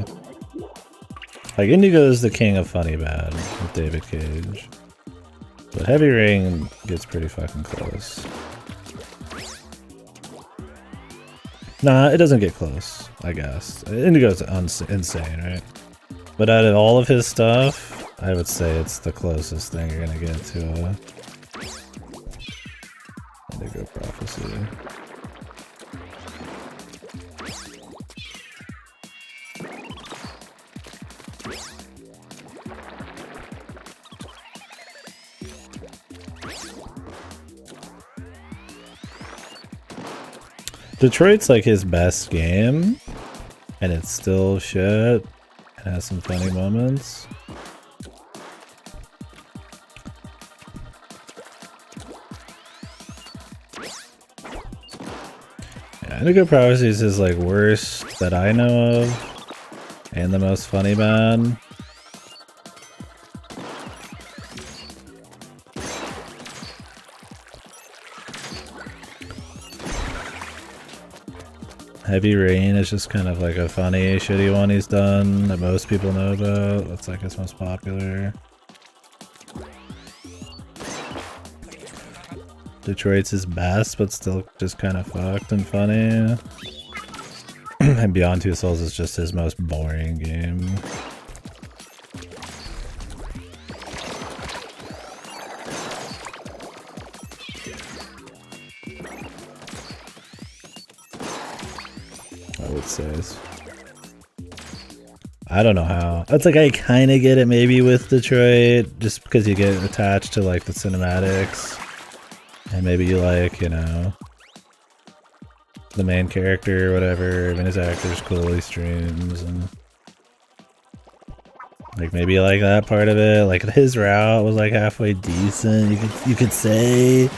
Like, Indigo is the king of funny bad with David Cage. But Heavy Rain gets pretty fucking close. Nah, it doesn't get close, I guess. Indigo's insane, right? But out of all of his stuff, I would say it's the closest thing you're gonna get to Indigo Prophecy. Detroit's like his best game, and it's still shit. It has some funny moments. Yeah, Indigo Prophecy is his like worst that I know of, and the most funny bad. Heavy Rain is just kind of like a funny, shitty one he's done that most people know about. That's like his most popular. Detroit's his best, but still just kind of fucked and funny. And Beyond Two Souls is just his most boring game. Says. I don't know how. It's like I kind of get it maybe with Detroit, just because you get attached to like the cinematics, and maybe you like, you know, the main character or whatever. I mean, his actor's cool, he streams, and like maybe you like that part of it. Like his route was like halfway decent, you could say.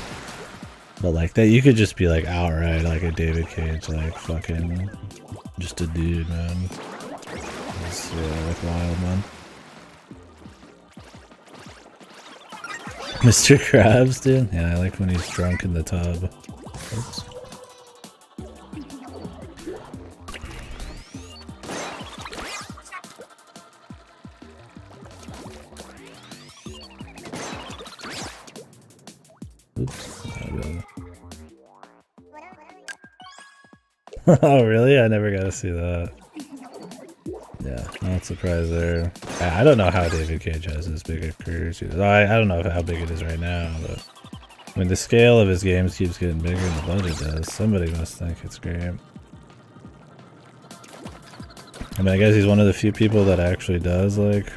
But like that, you could just be like outright like a David Cage, like fucking just a dude, man. It's, yeah, like wild, man. Mr. Krabs, dude. Yeah, I like when he's drunk in the tub. Oops. Oh, really? I never got to see that. Yeah, not surprised there. I don't know how David Cage has this big a career. I don't know how big it is right now, but I mean, the scale of his games keeps getting bigger than the budget does. Somebody must think it's great. I mean, I guess he's one of the few people that actually does, like,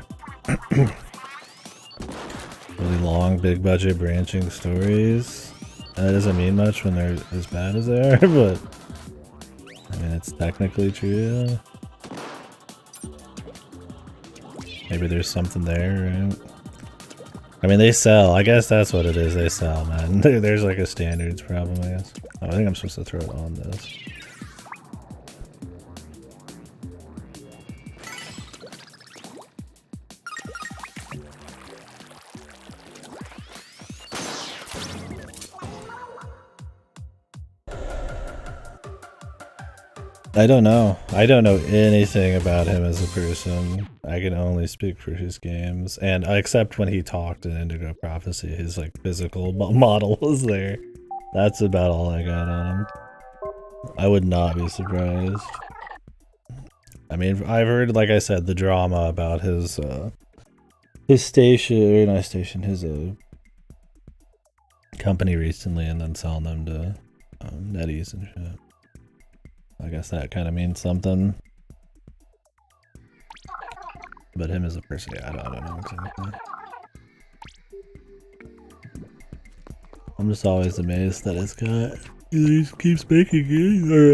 really long, big budget branching stories. And that doesn't mean much when they're as bad as they are, but I mean, it's technically true. Maybe there's something there, right? I mean, they sell. I guess that's what it is. They sell, man. There's like a standards problem, I guess. Oh, I think I'm supposed to throw it on this. I don't know. I don't know anything about him as a person. I can only speak for his games, and except when he talked in Indigo Prophecy, his like physical model was there. That's about all I got on him. I would not be surprised. I mean, I've heard, like I said, the drama about his station, or not station, his company recently, and then selling them to netties and shit. I guess that kind of means something. But him as a person, yeah, I don't know exactly. I'm just always amazed that this guy he just keeps making games, or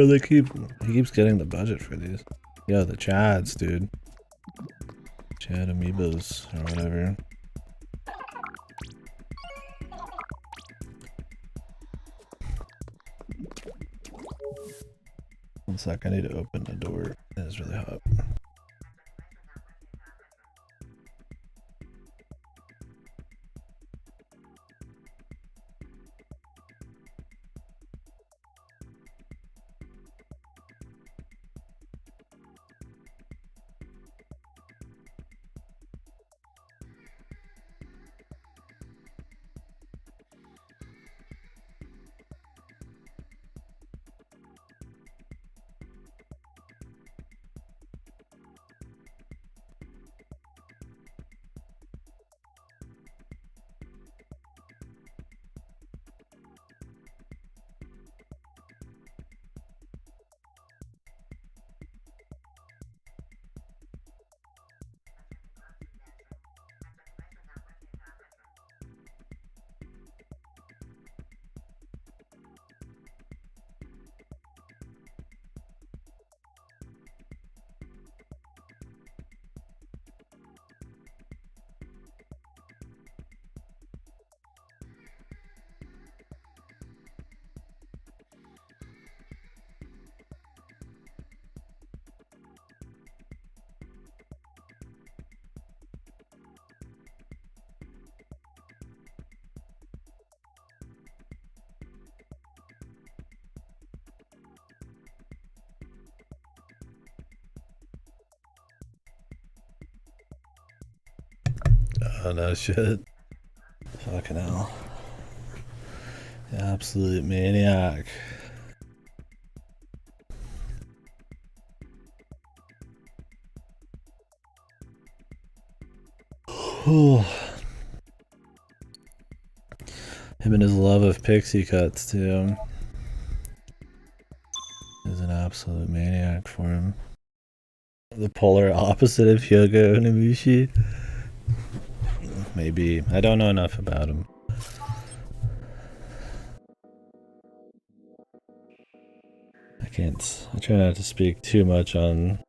he keeps getting the budget for these. Yo, the Chads, dude. Chad Amiibos, or whatever. One sec, I need to open the door. It's really hot. Oh no shit. Fucking hell. Absolute maniac. Him and his love of pixie cuts too. Is an absolute maniac for him. The polar opposite of Hyogo Nobushi. Maybe. I don't know enough about him. I try not to speak too much on...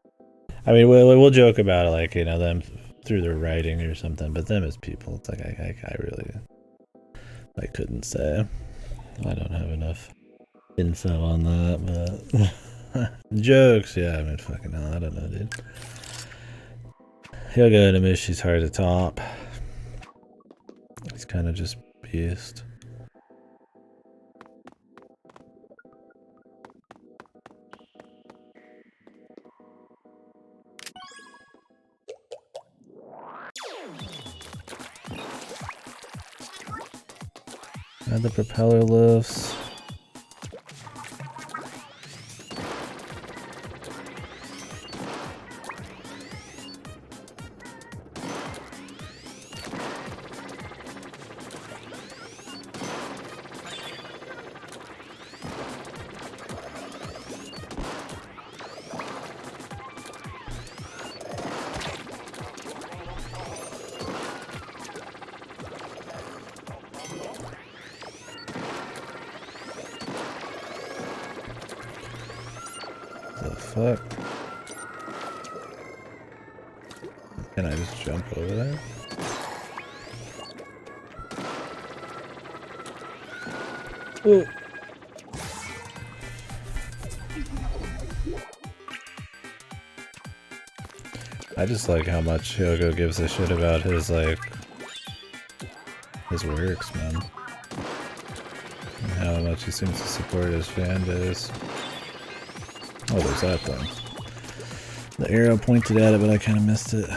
I mean, we'll joke about it, like, you know, them through their writing or something, but them as people, it's like, I really... I couldn't say. I don't have enough info on that, but... Jokes, yeah, I mean, fucking hell, I don't know, dude. Hyogo Nobushi's hard to top. He's kind of just beast. Add the propeller lifts. Fuck. Can I just jump over there? Ooh. I just like how much Hyogo gives a shit about his, like, his works, man. And how much he seems to support his fan base. Oh, there's that thing. The arrow pointed at it, but I kind of missed it.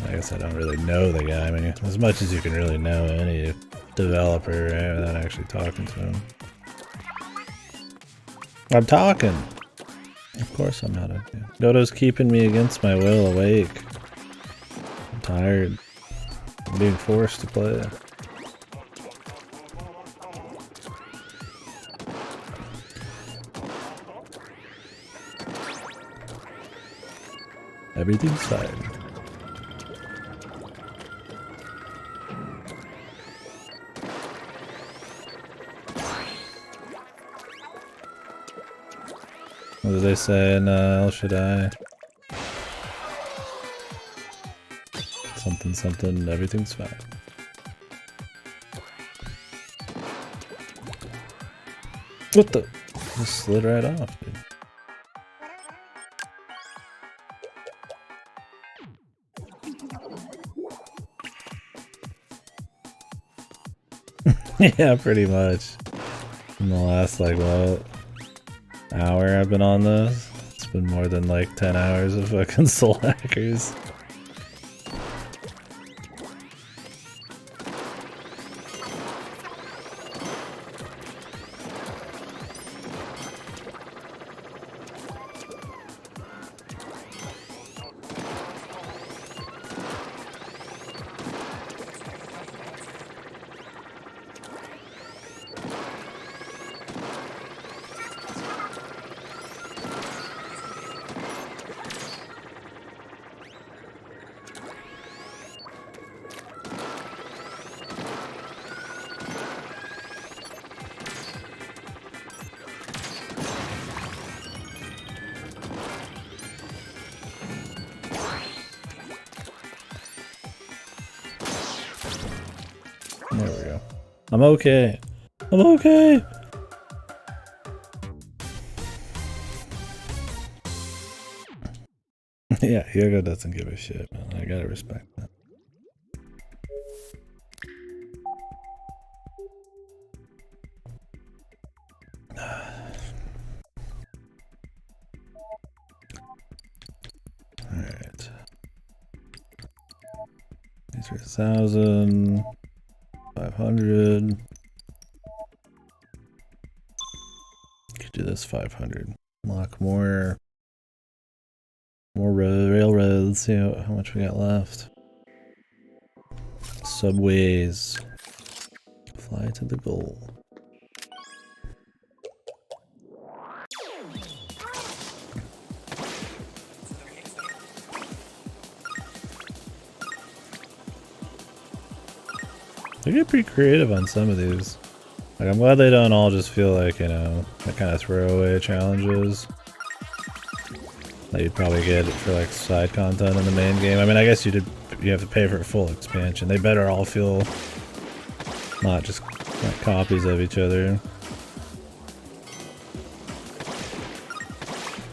I guess I don't really know the guy. I mean, as much as you can really know any developer, right, without actually talking to him. I'm talking! Of course I'm not. Dodo's keeping me against my will awake. I'm tired. I'm being forced to play. Everything's fine. What did they say in El Shaddai? Something, something, everything's fine. What the? Just slid right off, dude. Yeah, pretty much. In the last, like, what? Hour I've been on this. It's been more than like 10 hours of fucking soul hackers. There we go. I'm okay. I'm okay. Yeah, Hugo doesn't give a shit, man. I gotta respect that. Alright. These are 1,000. 500. Could do this 500. Unlock more railroads. See how much we got left. Subways. Fly to the goal. They get pretty creative on some of these. Like, I'm glad they don't all just feel like, you know, that kind of throwaway challenges that you'd probably get for like side content in the main game. I mean, I guess you have to pay for a full expansion. They better all feel not just like copies of each other.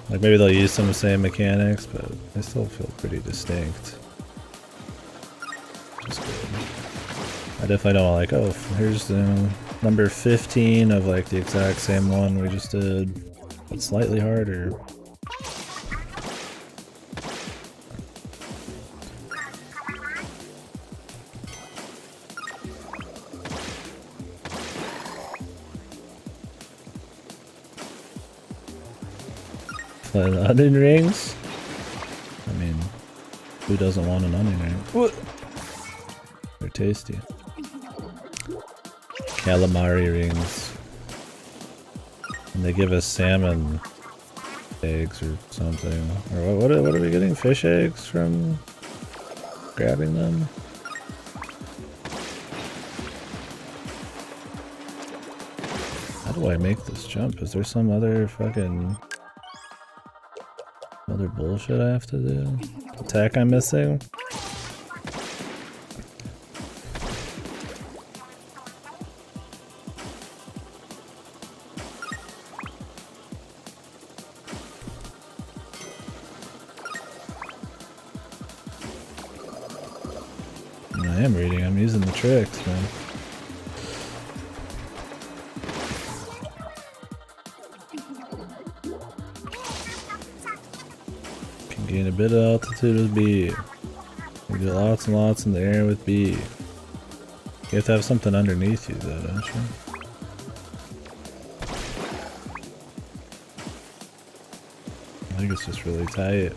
Like maybe they'll use some of the same mechanics, but they still feel pretty distinct. Just good. I definitely don't like, oh, here's the number 15 of like the exact same one we just did, but slightly harder. Play the onion rings? I mean, who doesn't want an onion ring? What? They're tasty. Calamari rings. And they give us salmon eggs or something. Or what are we getting? Fish eggs from grabbing them? How do I make this jump? Is there some other fucking other bullshit I have to do? Attack I'm missing? I am reading, I'm using the tricks, man. gain a bit of altitude with B. You do lots and lots in the air with B. You have to have something underneath you though, don't you? I think it's just really tight.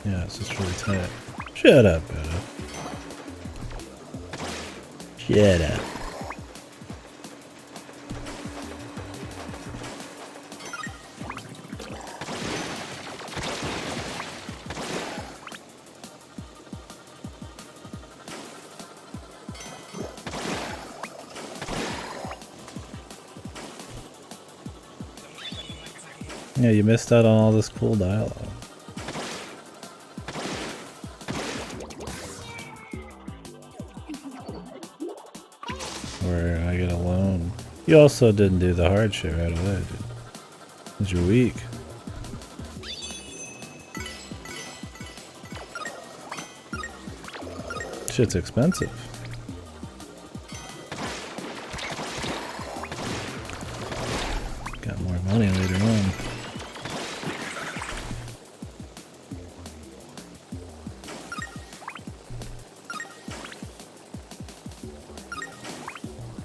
Yeah, it's just really tight. Shut up, Beto. Shut up. Yeah, you missed out on all this cool dialogue. Where I get a loan. You also didn't do the hard shit right away, dude. Because you're weak. Shit's expensive. Got more money later on.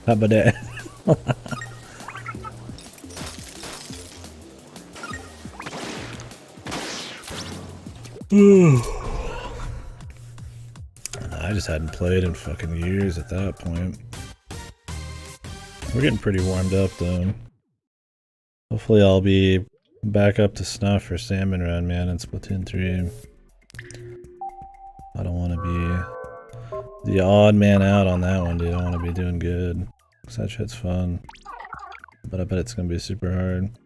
How about that? I just hadn't played in fucking years at that point. We're getting pretty warmed up though. Hopefully I'll be back up to snuff for Salmon Run, man, in Splatoon 3. I don't want to be the odd man out on that one, dude. I want to be doing good. Cause that shit's fun. But I bet it's gonna be super hard.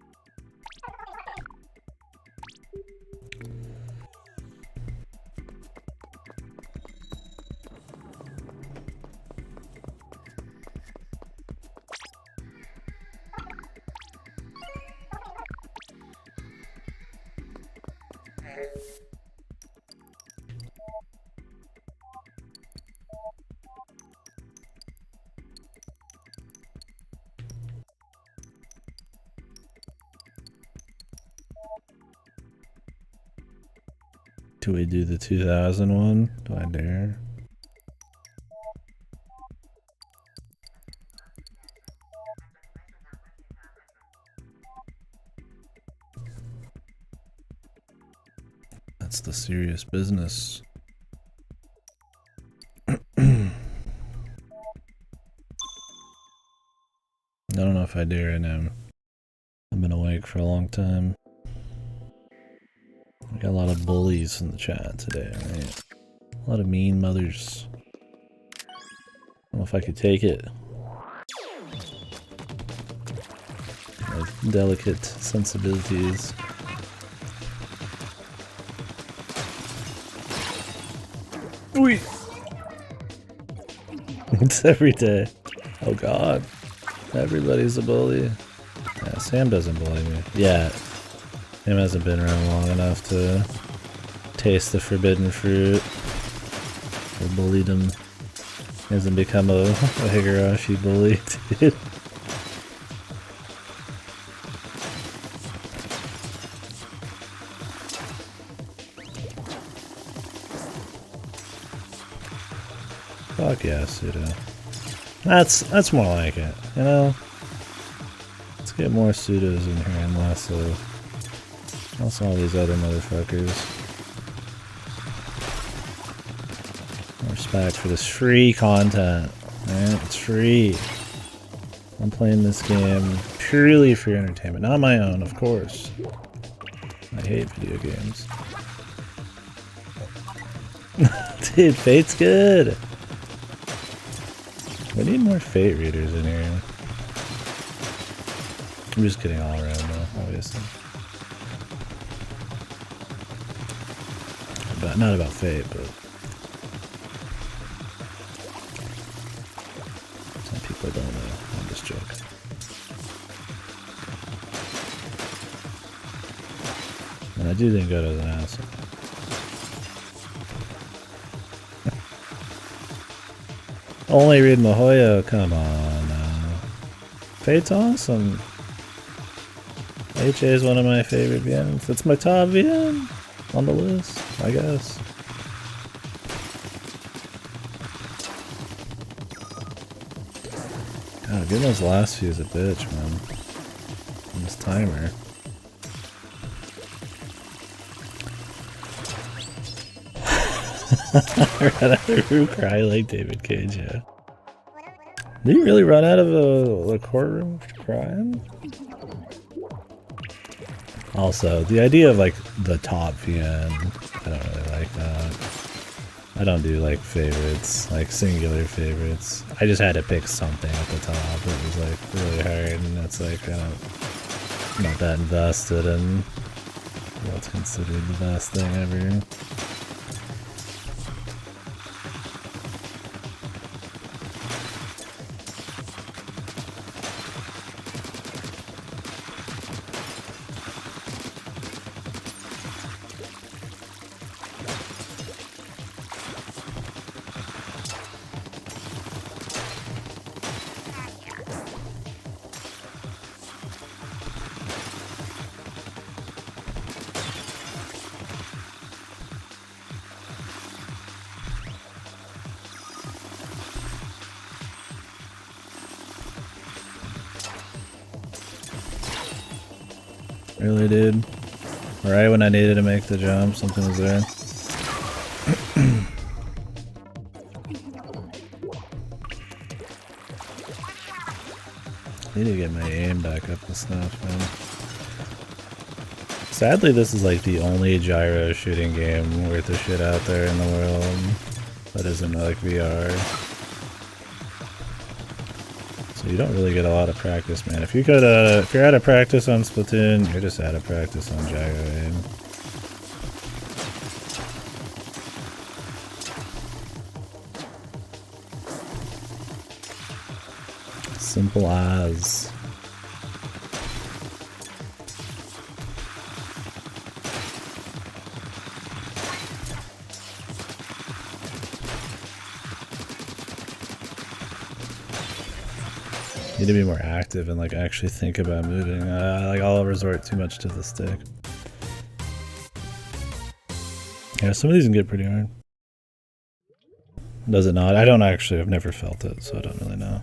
Do we do the 2000 one? Do I dare? That's the serious business. I don't know if I dare right now. I've been awake for a long time. We got a lot of bullies in the chat today, right? A lot of mean mothers. I don't know if I could take it. My delicate sensibilities. Wait. It's every day. Oh god. Everybody's a bully. Yeah, Sam doesn't bully me. Yeah. Sam hasn't been around long enough to taste the forbidden fruit. Or bullied him. He hasn't become a Higurashi bully, dude. Fuck yeah, pseudo. That's more like it, you know? Let's get more pseudos in here and less of all these other motherfuckers. More respect for this free content, man. It's free. I'm playing this game purely for your entertainment, not my own, of course. I hate video games. Dude, Fate's good. We need more Fate readers in here. I'm just kidding all around though, obviously. Not about Fate, but some people don't know. I'm just joking. And I do think Goto's an asshole. Only read Mihoyo? Come on now. Fate's awesome. HA is one of my favorite VMs. It's my top VM on the list, I guess. God, getting those last few is a bitch, man. And this timer. Run out of room cry like David Cage, yeah. Did you really run out of the courtroom crying? Also, the idea of like the top VM, I don't really like that. I don't do like favorites, like singular favorites. I just had to pick something at the top that was like really hard, and it's like I'm not that invested in what's considered the best thing ever. Really, dude? Right when I needed to make the jump, something was there. Need to get my aim back up to snuff, man. Sadly, this is like the only gyro shooting game worth of shit out there in the world that isn't like VR. So you don't really get a lot of practice, man. If you could, if you're out of practice on Splatoon, you're just out of practice on gyro aim. Simple as. Need to be more active and like actually think about moving. Like I'll resort too much to the stick. Yeah, some of these can get pretty hard. Does it not? I don't actually. I've never felt it, so I don't really know.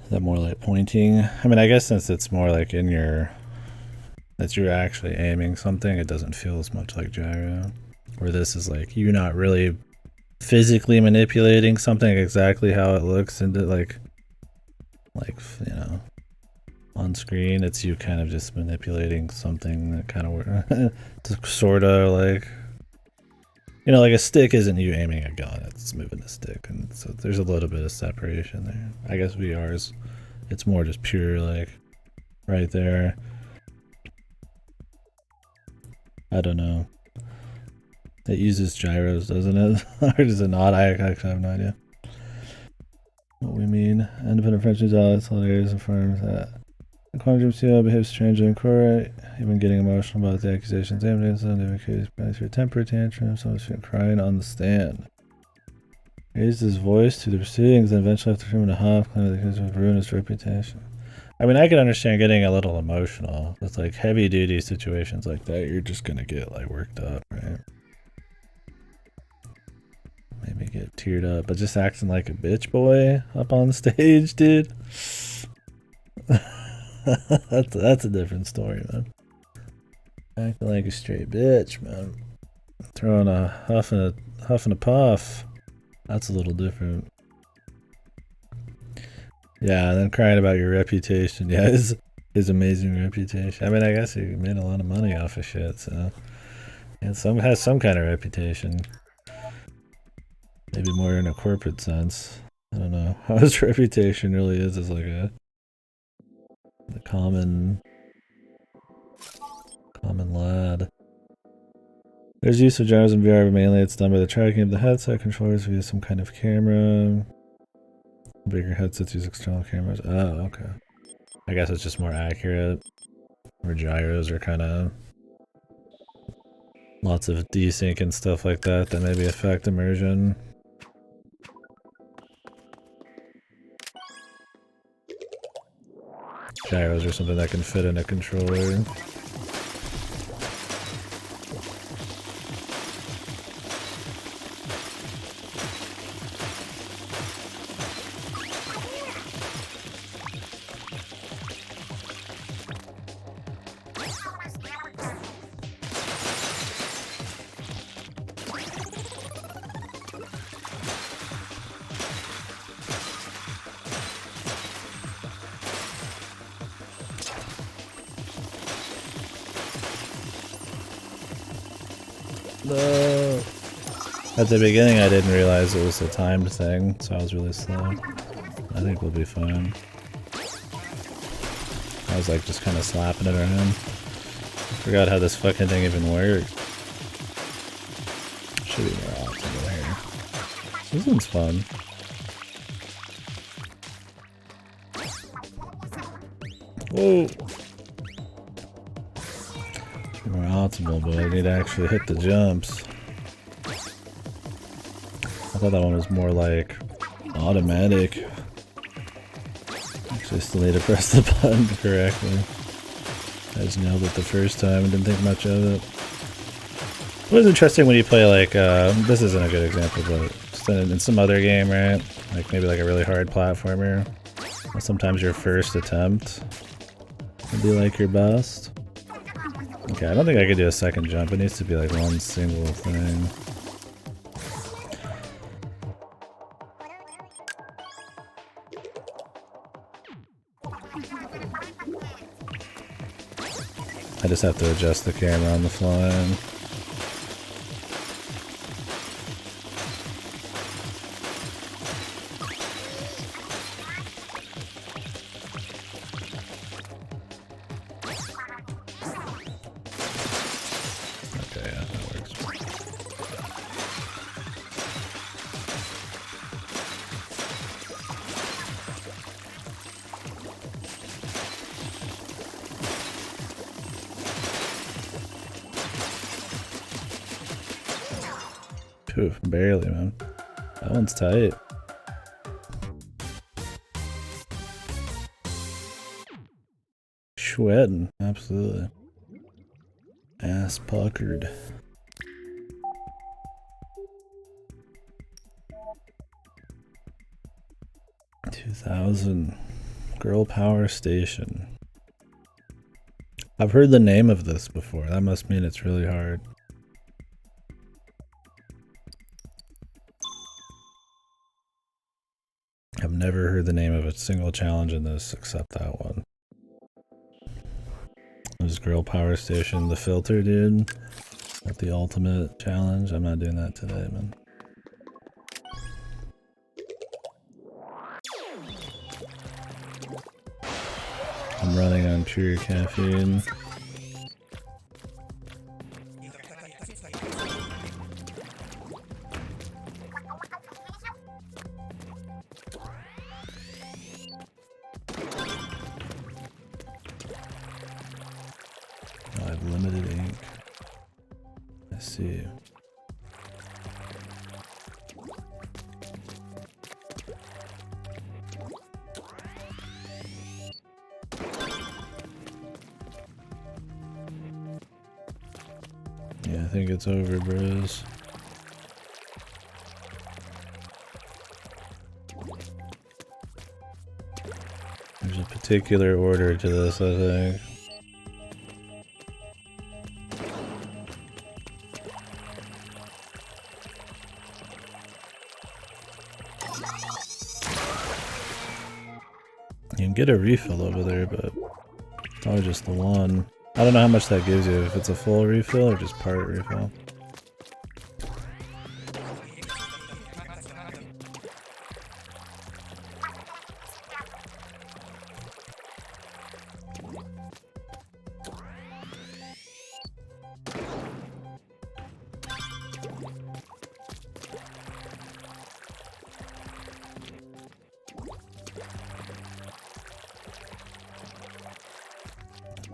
Is that more like pointing? I mean, I guess since it's more like in your, that you're actually aiming something, it doesn't feel as much like gyro. Where this is like you're not really physically manipulating something exactly how it looks into like you know, on screen. It's you kind of just manipulating something that kind of sort of like, you know, like a stick isn't you aiming a gun, it's moving the stick, and so there's a little bit of separation there. I guess VR's, it's more just pure like right there. I don't know. It uses gyros, doesn't it? Or does it not? I actually have no idea what we mean. Independent French news outlets, hilarious informs that the quantum CEO behaves strangely in court, even getting emotional about the accusations. Evidence on the accused for a temper tantrum, someone's crying on the stand. Raised his voice to the proceedings and eventually left the room in a huff, claiming that he was ruin his reputation. I mean, I can understand getting a little emotional with like heavy duty situations like that. You're just gonna get like worked up, right? Maybe get teared up, but just acting like a bitch boy up on stage, dude. that's a different story, man. Acting like a straight bitch, man. Throwing a huff and a puff. That's a little different. Yeah, and then crying about your reputation. Yeah, his amazing reputation. I mean, I guess he made a lot of money off of shit, so and has some kind of reputation. Maybe more in a corporate sense. I don't know how his reputation really is as like the common lad. There's use of gyros in VR, but mainly it's done by the tracking of the headset controllers via some kind of camera. Bigger headsets use external cameras. Oh, okay. I guess it's just more accurate. Where gyros are kind of lots of desync and stuff like that maybe affect immersion. gyros or something that can fit in a controller. No. At the beginning I didn't realize it was a timed thing, so I was really slow. I think we'll be fine. I was like just kind of slapping it around. Forgot how this fucking thing even worked. Should be more optimal here. This one's fun. Whoa! Should be more optimal, but I need to actually hit the jumps. I thought that one was more like automatic. Actually, still need to press the button correctly. I just nailed it the first time and didn't think much of it. It was interesting when you play like, this isn't a good example, but just in some other game, right? Like maybe like a really hard platformer. Sometimes your first attempt would be like your best. Okay, I don't think I could do a second jump. It needs to be like one single thing. I just have to adjust the camera on the fly. Okay, yeah, that works. Poof, barely, man. That one's tight. Sweating, absolutely. Ass puckered. $2,000. Girl Power Station. I've heard the name of this before. That must mean it's really hard. I've never heard the name of a single challenge in this except that one. There's Girl Power Station, the filter dude. At the ultimate challenge. I'm not doing that today, man. I'm running on pure caffeine. I have limited ink. I see. Yeah, I think it's over, bros. There's a particular order to this, I think. You can get a refill over there, but probably just the one. I don't know how much that gives you, if it's a full refill or just part refill.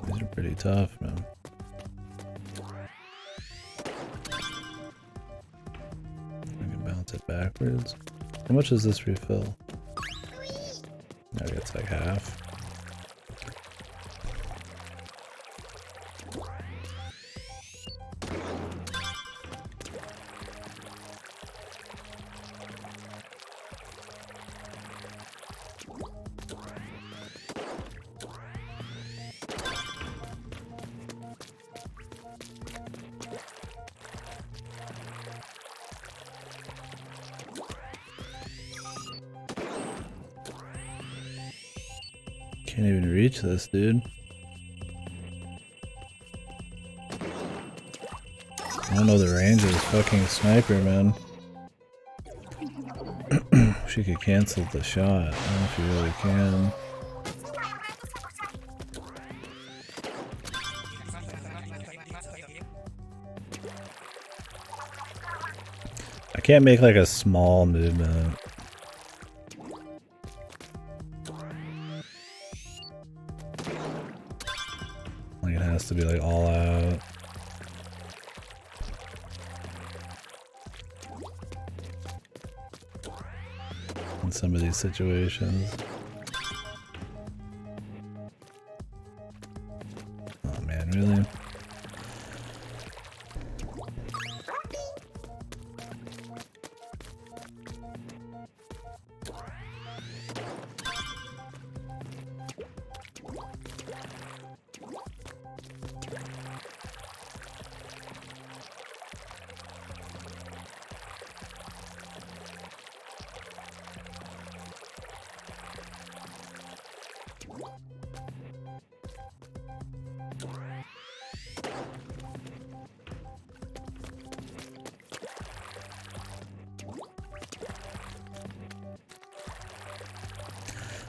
These are pretty tough, man. I can bounce it backwards. How much is this refill? Okay, it's like half. Can't even reach this, dude. I don't know the range of this fucking sniper, man. She could cancel the shot. I don't know if you really can. I can't make like a small movement. Like it has to be like all out. In some of these situations. Oh man, really?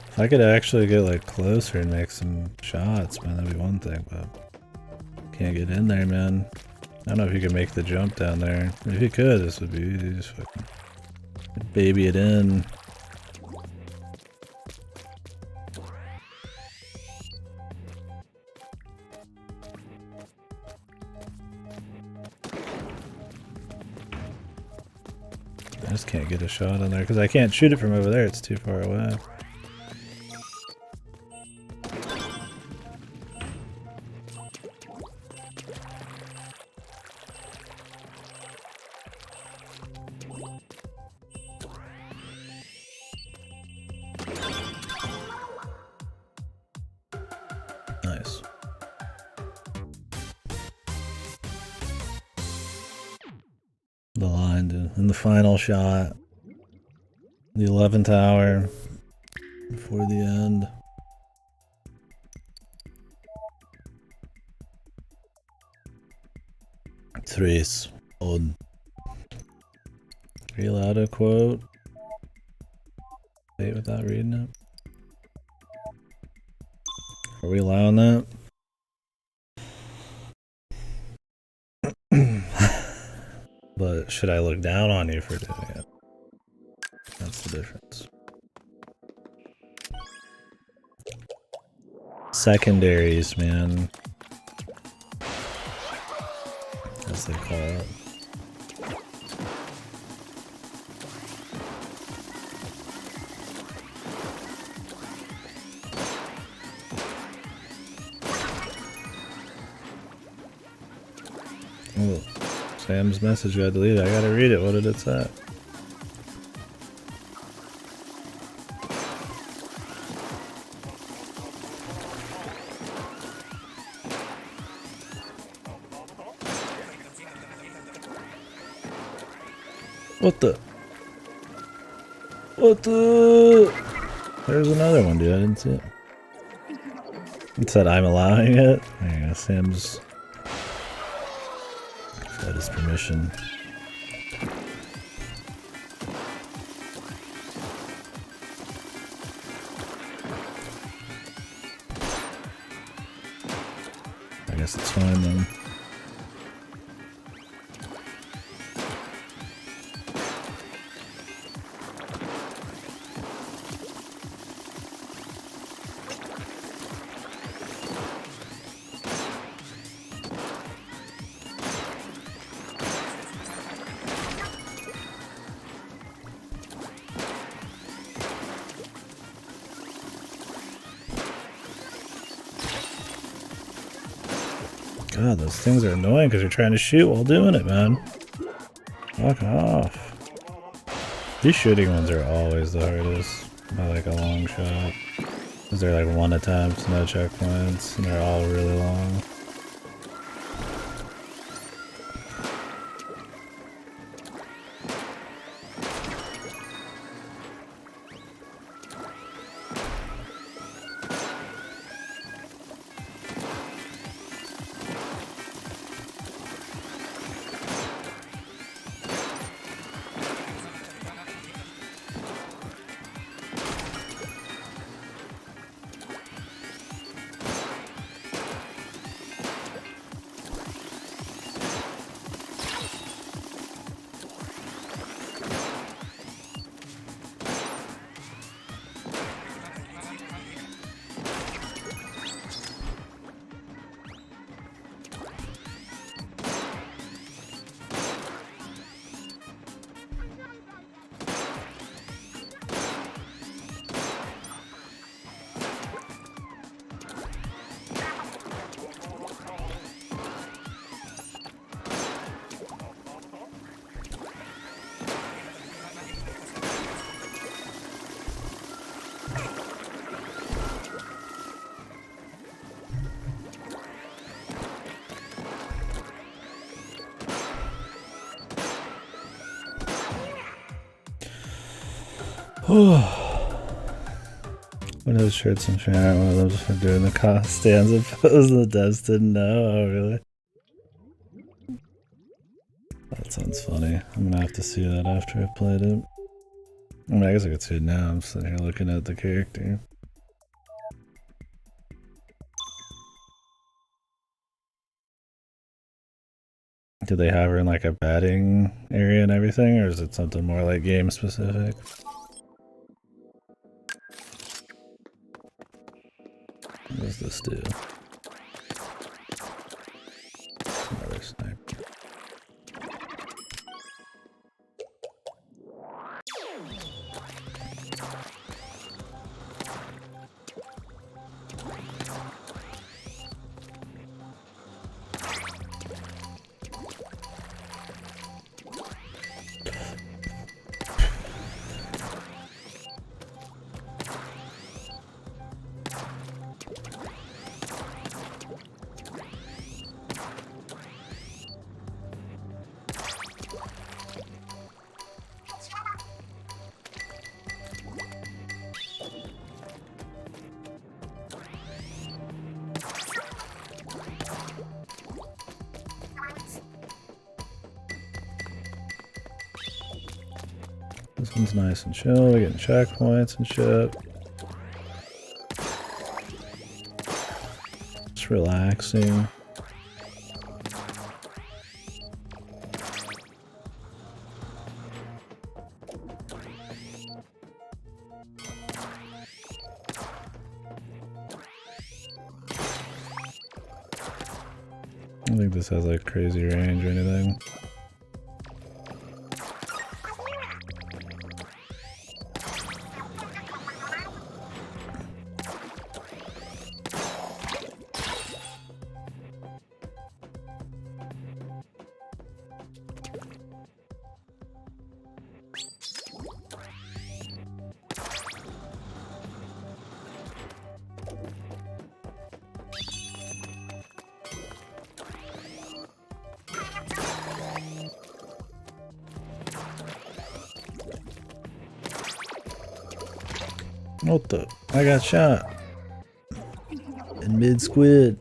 If I could actually get like closer and make some shots, man, that'd be one thing, but can't get in there, man. I don't know if you could make the jump down there. If you could, this would be easy. Just fucking baby it in. I just can't get a shot on there because I can't shoot it from over there. It's too far away. Nice. The line in the final shot. The 11th hour before the end. Tres on. Are you allowed to quote? Say it without reading it? Are we allowing that? But should I look down on you for doing it? That's the difference. Secondaries, man. As they call it. Oh, Sam's message got deleted. I gotta read it. What did it say? What the? What the? There's another one, dude. I didn't see it. It said I'm allowing it. There you go. Sam's got his permission. I guess it's fine then. God, those things are annoying because you're trying to shoot while doing it, man. Fuck off. These shooting ones are always the hardest by like a long shot. Because they're like one attempt, no checkpoints, and they're all really long. One of those shirts and sharing one of them for doing the stanza pose the devs didn't know. Oh, really? That sounds funny. I'm gonna have to see that after I've played it. I mean, I guess I could see it now. I'm sitting here looking at the character. Did they have her in like a batting area and everything, or is it something more like game specific? What does this do? Another sniper. This one's nice and chill. We're getting checkpoints and shit. It's relaxing. I don't think this has like crazy range or anything. What the? I got shot. In mid squid.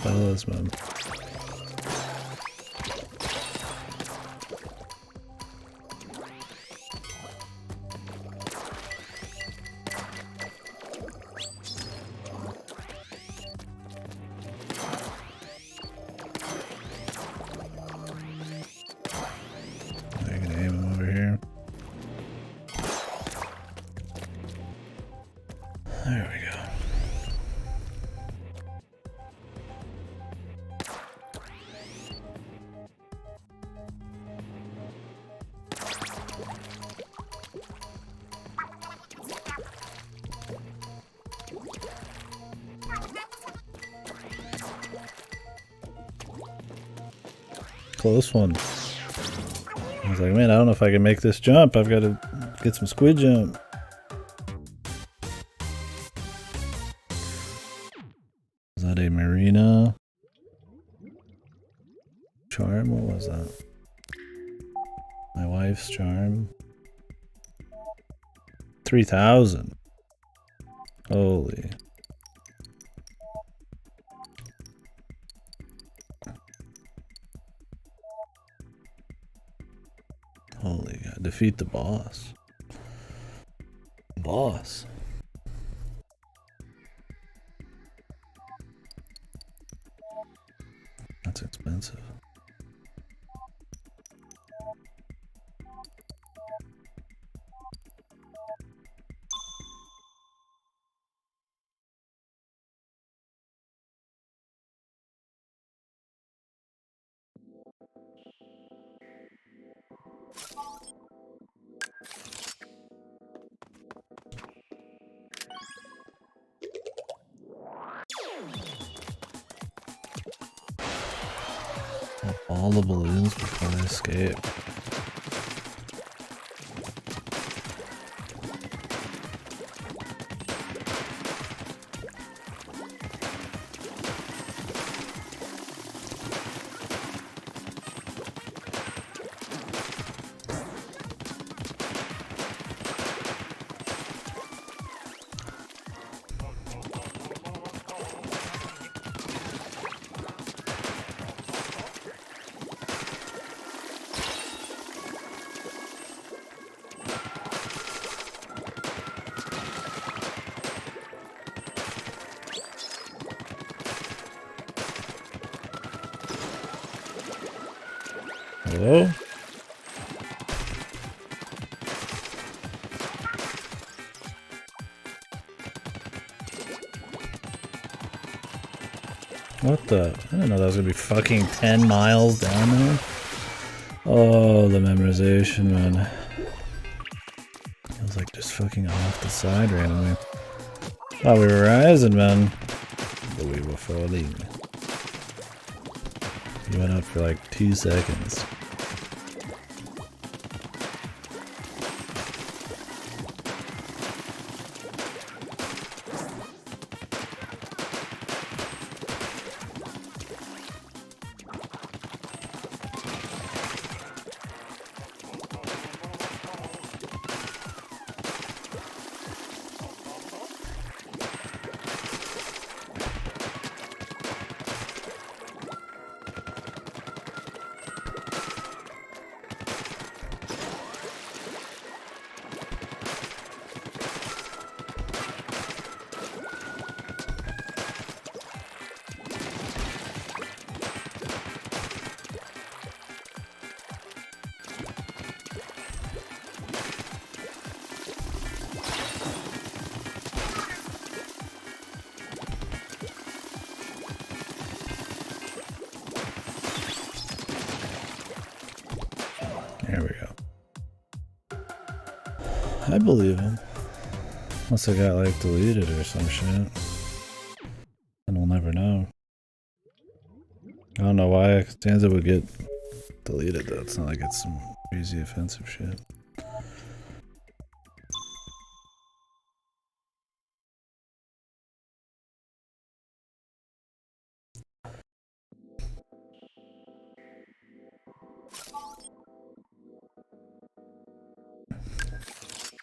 Fellas, man. I can aim him over here. There we go. Close one. I was like, man, I don't know if I can make this jump. I've got to get some squid jump. Is that a marina? Charm? What was that? My wife's charm? 3,000. Holy. Holy God. Defeat the boss. Boss. That's expensive. all the balloons before I escape. Hello? What the? I didn't know that was gonna be fucking 10 miles down there. Oh, the memorization, man. It was like just fucking off the side randomly. Thought we were rising, man. But we were falling. You went up for like 2 seconds. There we go. I believe him. Unless I got like deleted or some shit. And we'll never know. I don't know why Stanza would get deleted though. It's not like it's some crazy offensive shit.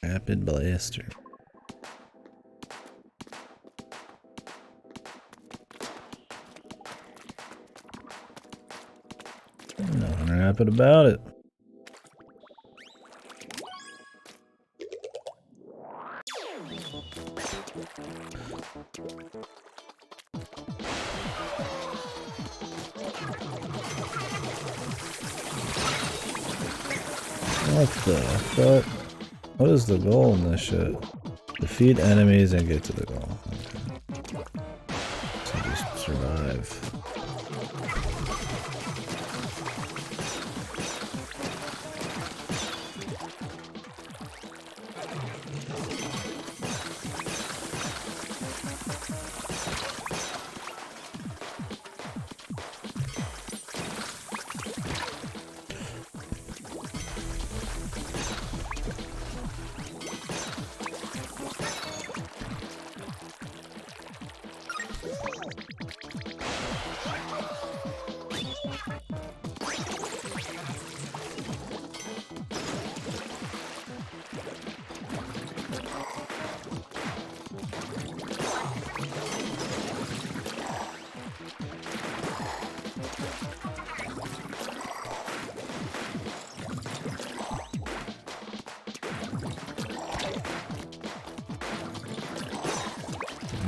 Rapid blaster. Nothing rapid about it. What the fuck? What is the goal in this shit? Defeat enemies and get to the goal. Okay. So just survive.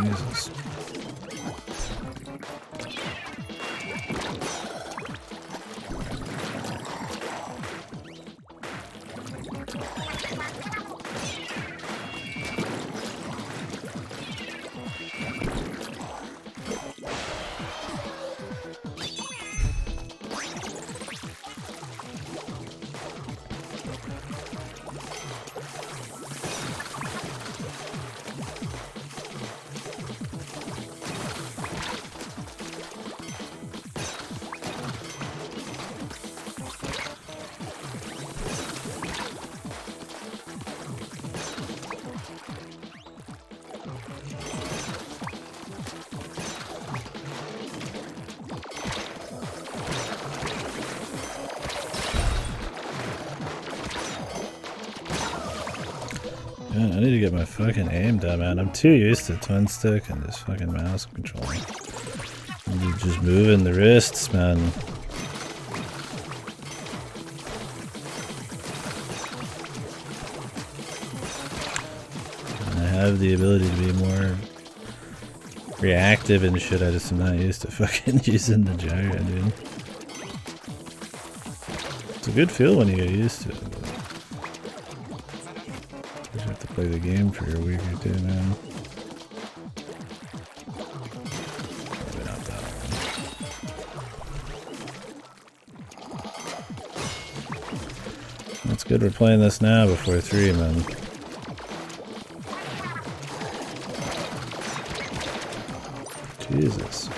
Jesus. Yeah, I need to get my fucking aim down, man. I'm too used to twin stick and this fucking mouse control. I'm just moving the wrists, man. And I have the ability to be more reactive and shit. I just am not used to fucking using the gyro, dude. It's a good feel when you get used to it. You have to play the game for a week or two, man. Maybe not that one. That's good we're playing this now before 3, man. Jesus.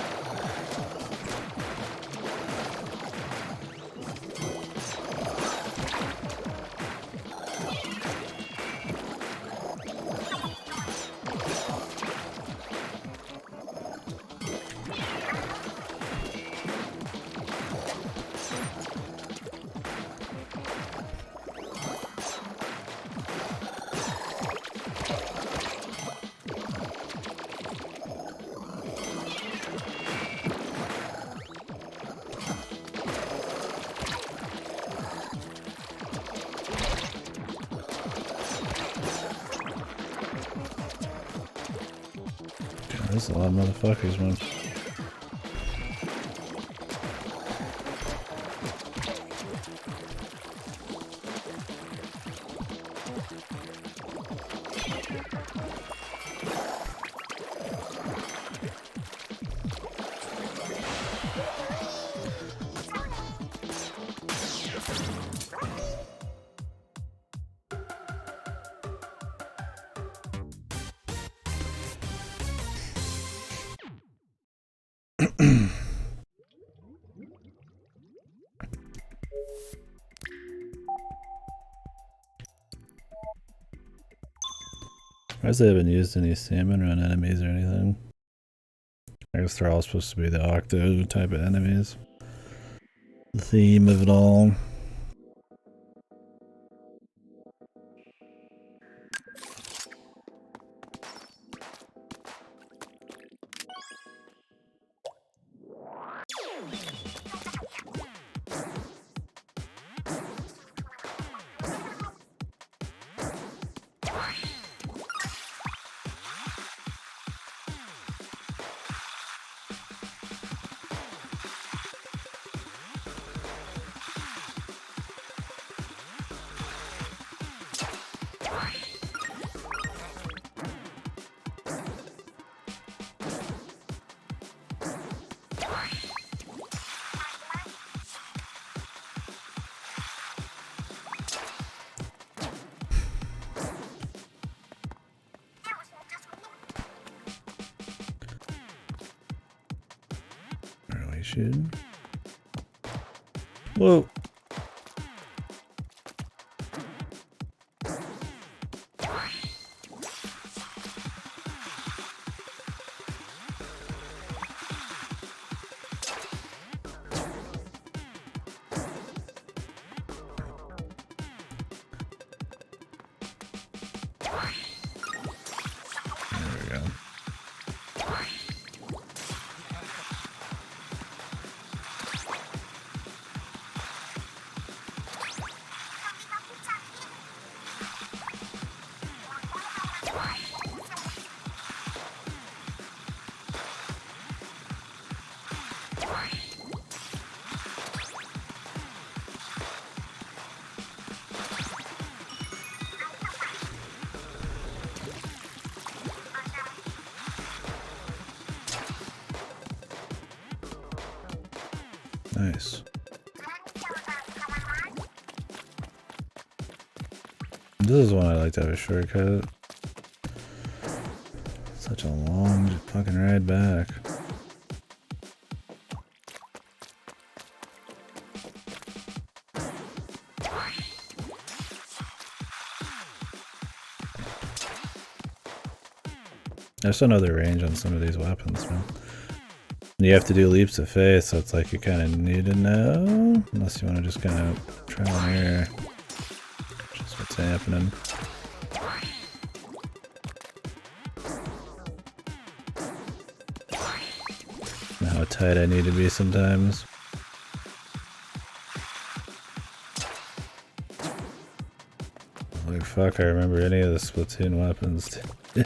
There's a lot of motherfuckers, man. I guess they haven't used any salmon run enemies or anything. I guess they're all supposed to be the Octo type of enemies. The theme of it all. Shooting. Whoa. There we go. Nice. This is one I like to have a shortcut. Such a long fucking ride back. I just don't know the range on some of these weapons, man. And you have to do leaps of faith, so it's like you kind of need to know, unless you want to just kind of trial and error. Just what's happening. how tight I need to be sometimes. Like, fuck, I remember any of the Splatoon weapons. I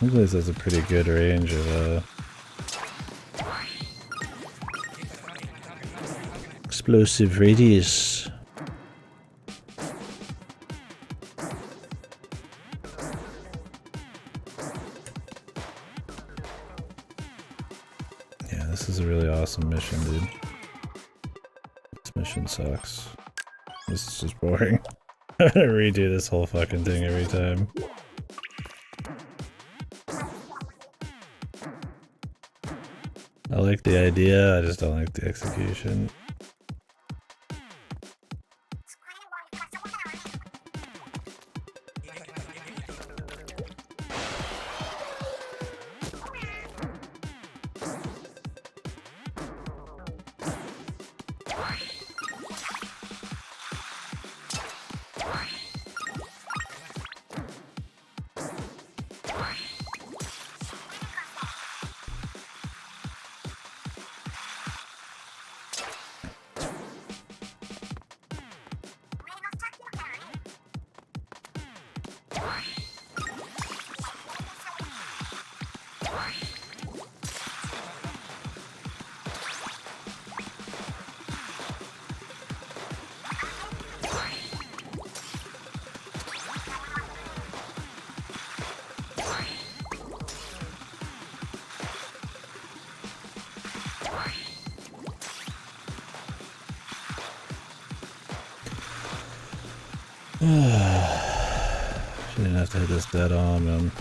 think this has a pretty good range of explosive radius. Yeah, this is a really awesome mission, dude. This mission sucks. This is just boring. I'm gonna redo this whole fucking thing every time. I like the idea, I just don't like the execution. She didn't have to hit this dead on, man.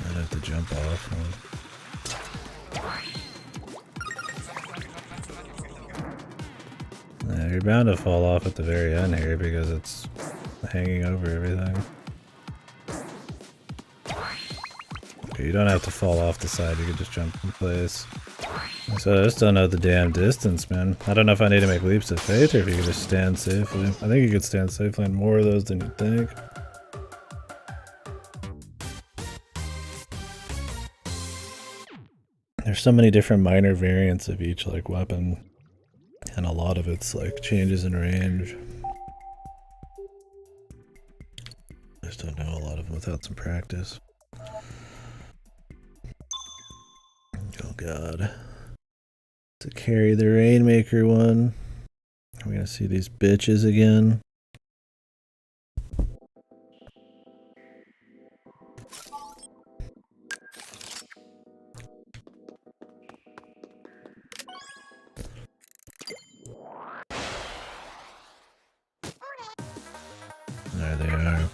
I'd have to jump off. Yeah, you're bound to fall off at the very end here because it's hanging over everything. Okay, you don't have to fall off the side, you can just jump in place. So I just don't know the damn distance, man. I don't know if I need to make leaps of faith or if you can just stand safely. I think you could stand safely on more of those than you think. There's so many different minor variants of each like weapon. And a lot of it's like changes in range. I just don't know a lot of them without some practice. Oh god. To carry the Rainmaker one. We're gonna see these bitches again. There they are.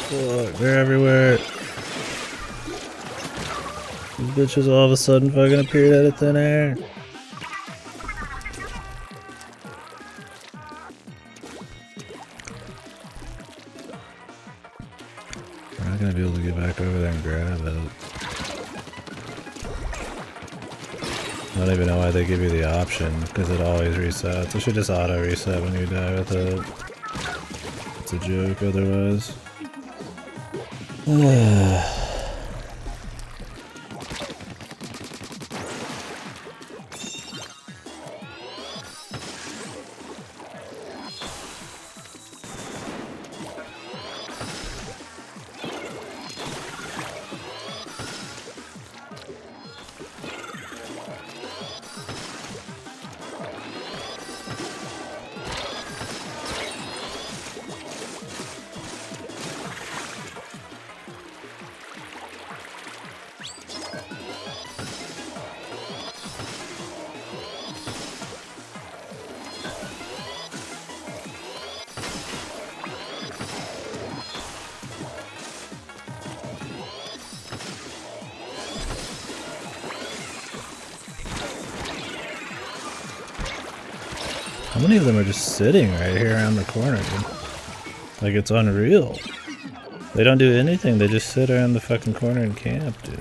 Fuck, they're everywhere. These bitches all of a sudden fucking appeared out of thin air. We're not gonna be able to get back over there and grab it. I don't even know why they give you the option, because it always resets. It should just auto reset when you die with it. It's a joke otherwise. How many of them are just sitting right here around the corner, dude? Like, it's unreal. They don't do anything, they just sit around the fucking corner and camp, dude.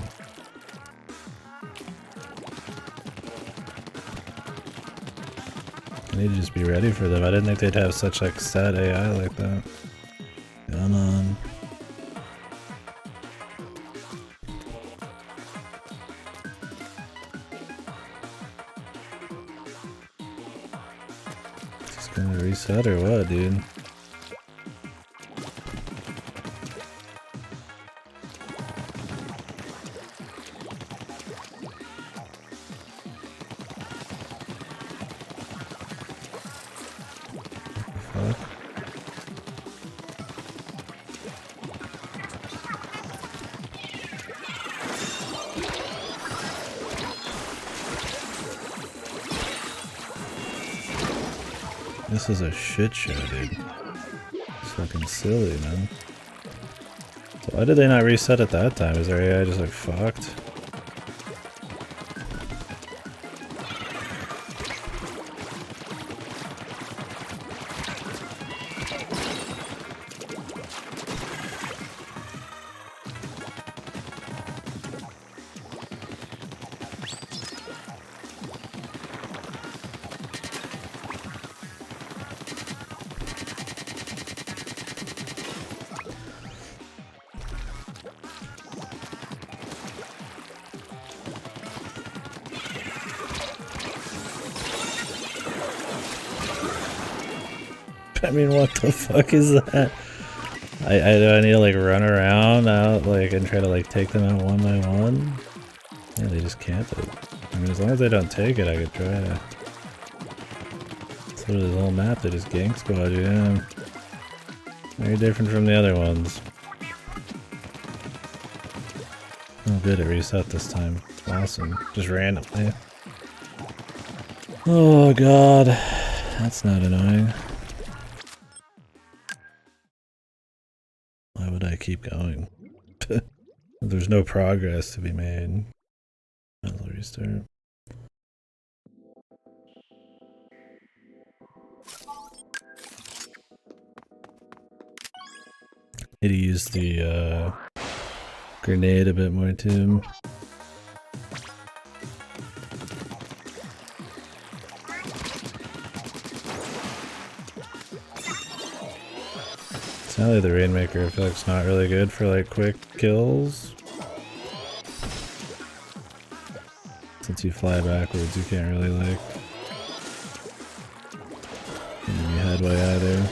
I need to just be ready for them. I didn't think they'd have such, like, sad AI like that. Come on. Gonna reset or what, dude? Fuck. This is a shit show, dude. It's fucking silly, man. So why did they not reset at that time? Is their AI just like fucked? I mean, what the fuck is that? I need to like run around out like and try to like take them out one by one. Yeah, they just camp it. I mean, as long as they don't take it, I could try to. It's literally the whole map. They just gank squad you in. Very different from the other ones. Oh, good, it reset this time. Awesome. Just randomly. Oh god, that's not annoying. Why would I keep going? There's no progress to be made. I'll restart. Need to use the grenade a bit more too. Sadly, the Rainmaker I feel like it's not really good for like quick kills. Since you fly backwards, you can't really like enemy headway either.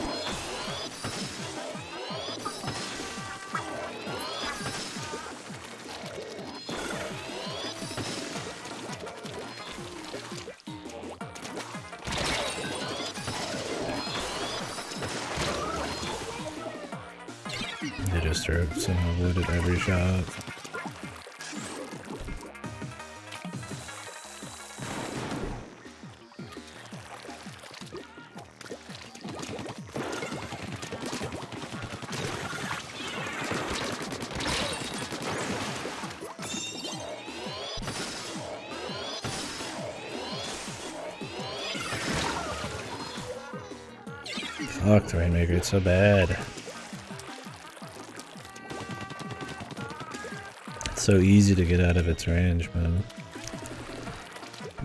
They just somehow avoided every shot. Fuck the Rainmaker, it's so bad. It's so easy to get out of its range, man.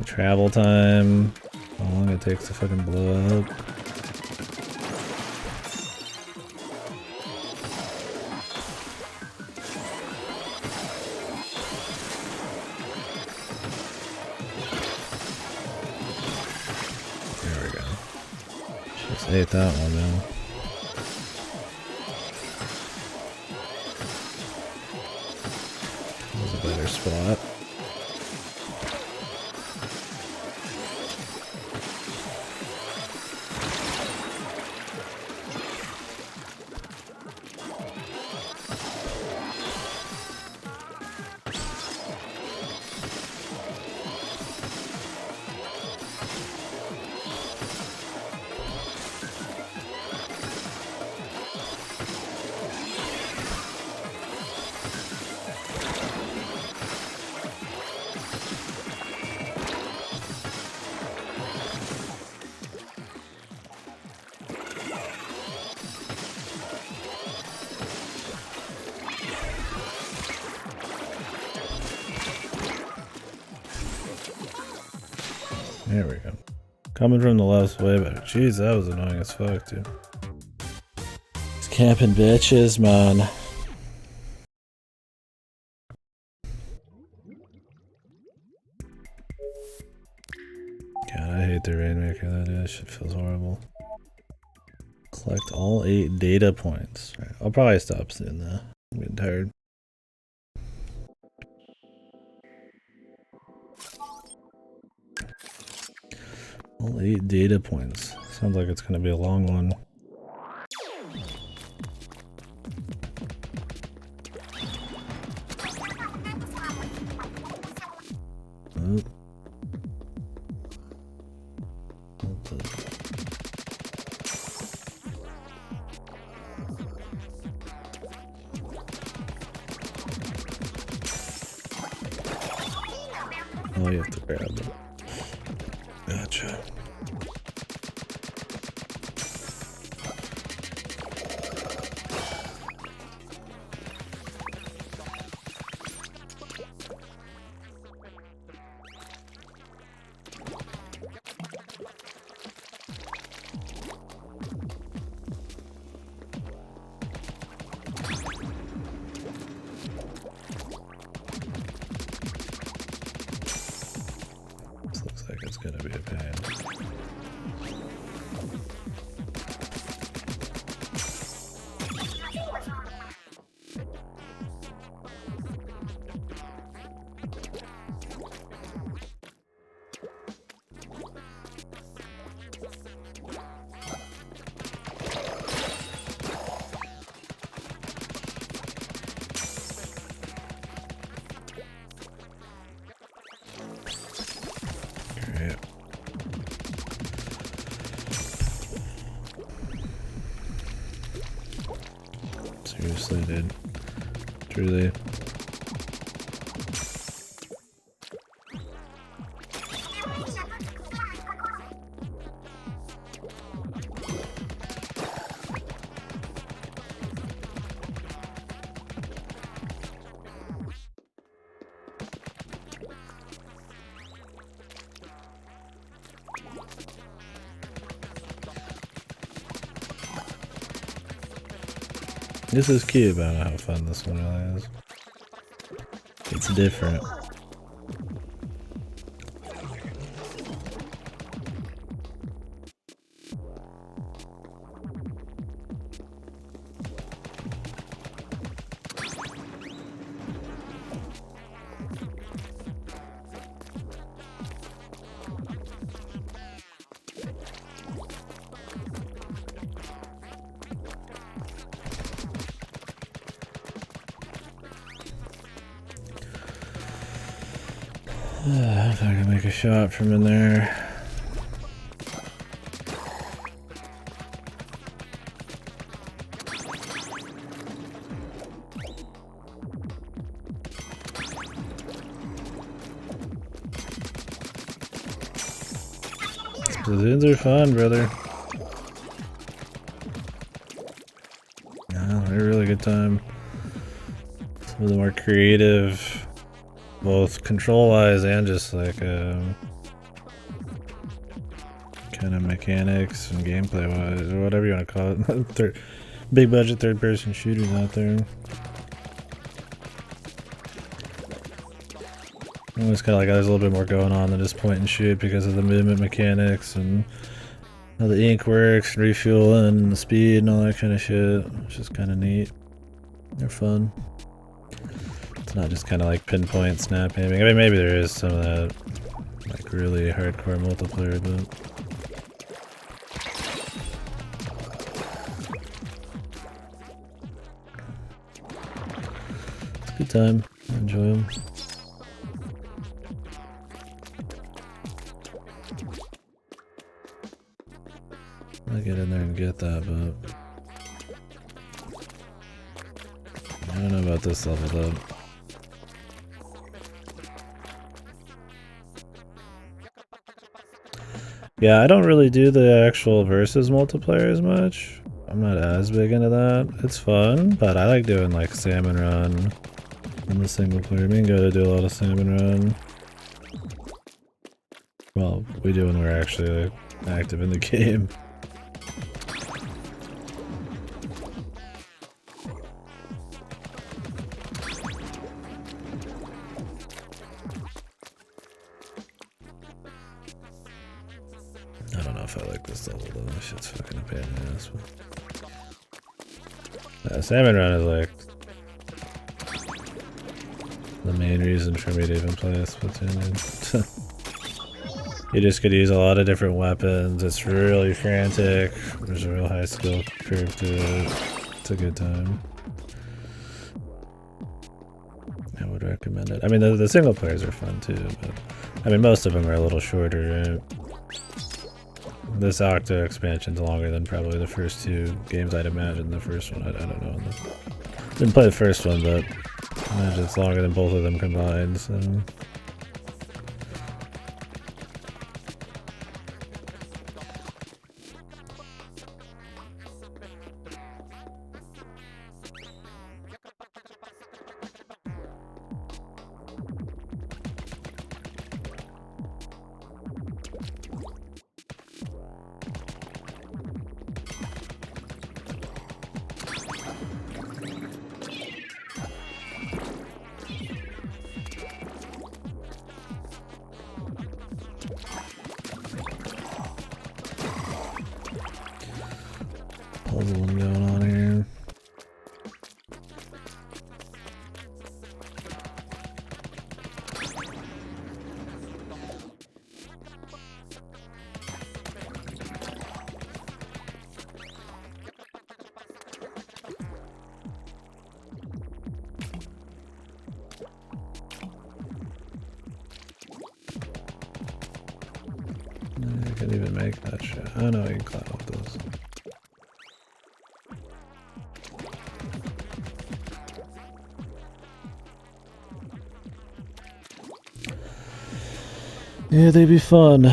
The travel time. How long it takes to fucking blow up. There we go. Just ate that one now. That was a better spot. There we go. Coming from the left way, but jeez, that was annoying as fuck, dude. These camping bitches, man. God, I hate the Rainmaker. That shit feels horrible. Collect all 8 data points. Right, I'll probably stop soon though. I'm getting tired. All 8 data points. Sounds like it's gonna be a long one. Oh. Oh, you have to grab it. Gotcha. This looks like it's gonna be a pain. Great. Seriously, dude. Truly. This is cute about how fun this one really is. It's different. If I can make a shot from in there. Sploons are fun, brother. Yeah, they're a really good time. Some of the more creative both control-wise and just like kind of mechanics and gameplay-wise, or whatever you want to call it. Big budget third-person shooters out there. It's kind of like there's a little bit more going on than just point and shoot because of the movement mechanics and how the ink works, refueling, and the speed and all that kind of shit. It's just kind of neat. They're fun. It's not just kind of like pinpoint snap aiming. I mean, maybe there is some of that like really hardcore multiplayer, but it's a good time. I enjoy them. I'll get in there and get that, but I don't know about this level though. Yeah, I don't really do the actual versus multiplayer as much. I'm not as big into that. It's fun, but I like doing like salmon run in the single player. Me and Go to do a lot of salmon run. Well, we do when we're actually like, active in the game. I don't know if I like this level though. This shit's fucking a pain in the ass. Yeah, salmon run is like the main reason for me to even play a Splatoon. You just could use a lot of different weapons. It's really frantic. There's a real high skill curve to it. It's a good time. I would recommend it. I mean, the single players are fun too, but I mean, most of them are a little shorter, right? This Octo expansion's longer than probably the first two games, I'd imagine. The first one, I don't know. Didn't play the first one, but I imagine it's longer than both of them combined, so... Puzzling going on here. I can't even make that shit. Oh no, you can climb up this. Yeah, they'd be fun.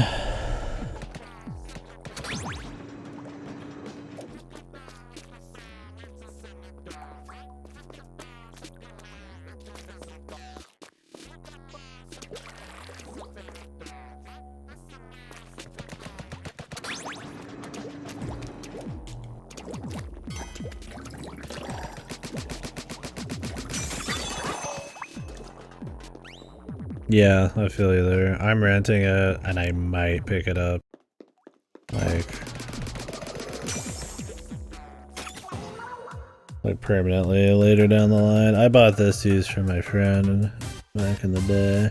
Yeah, I feel you there. I'm renting it, and I might pick it up. Like permanently later down the line. I bought this used from my friend back in the day.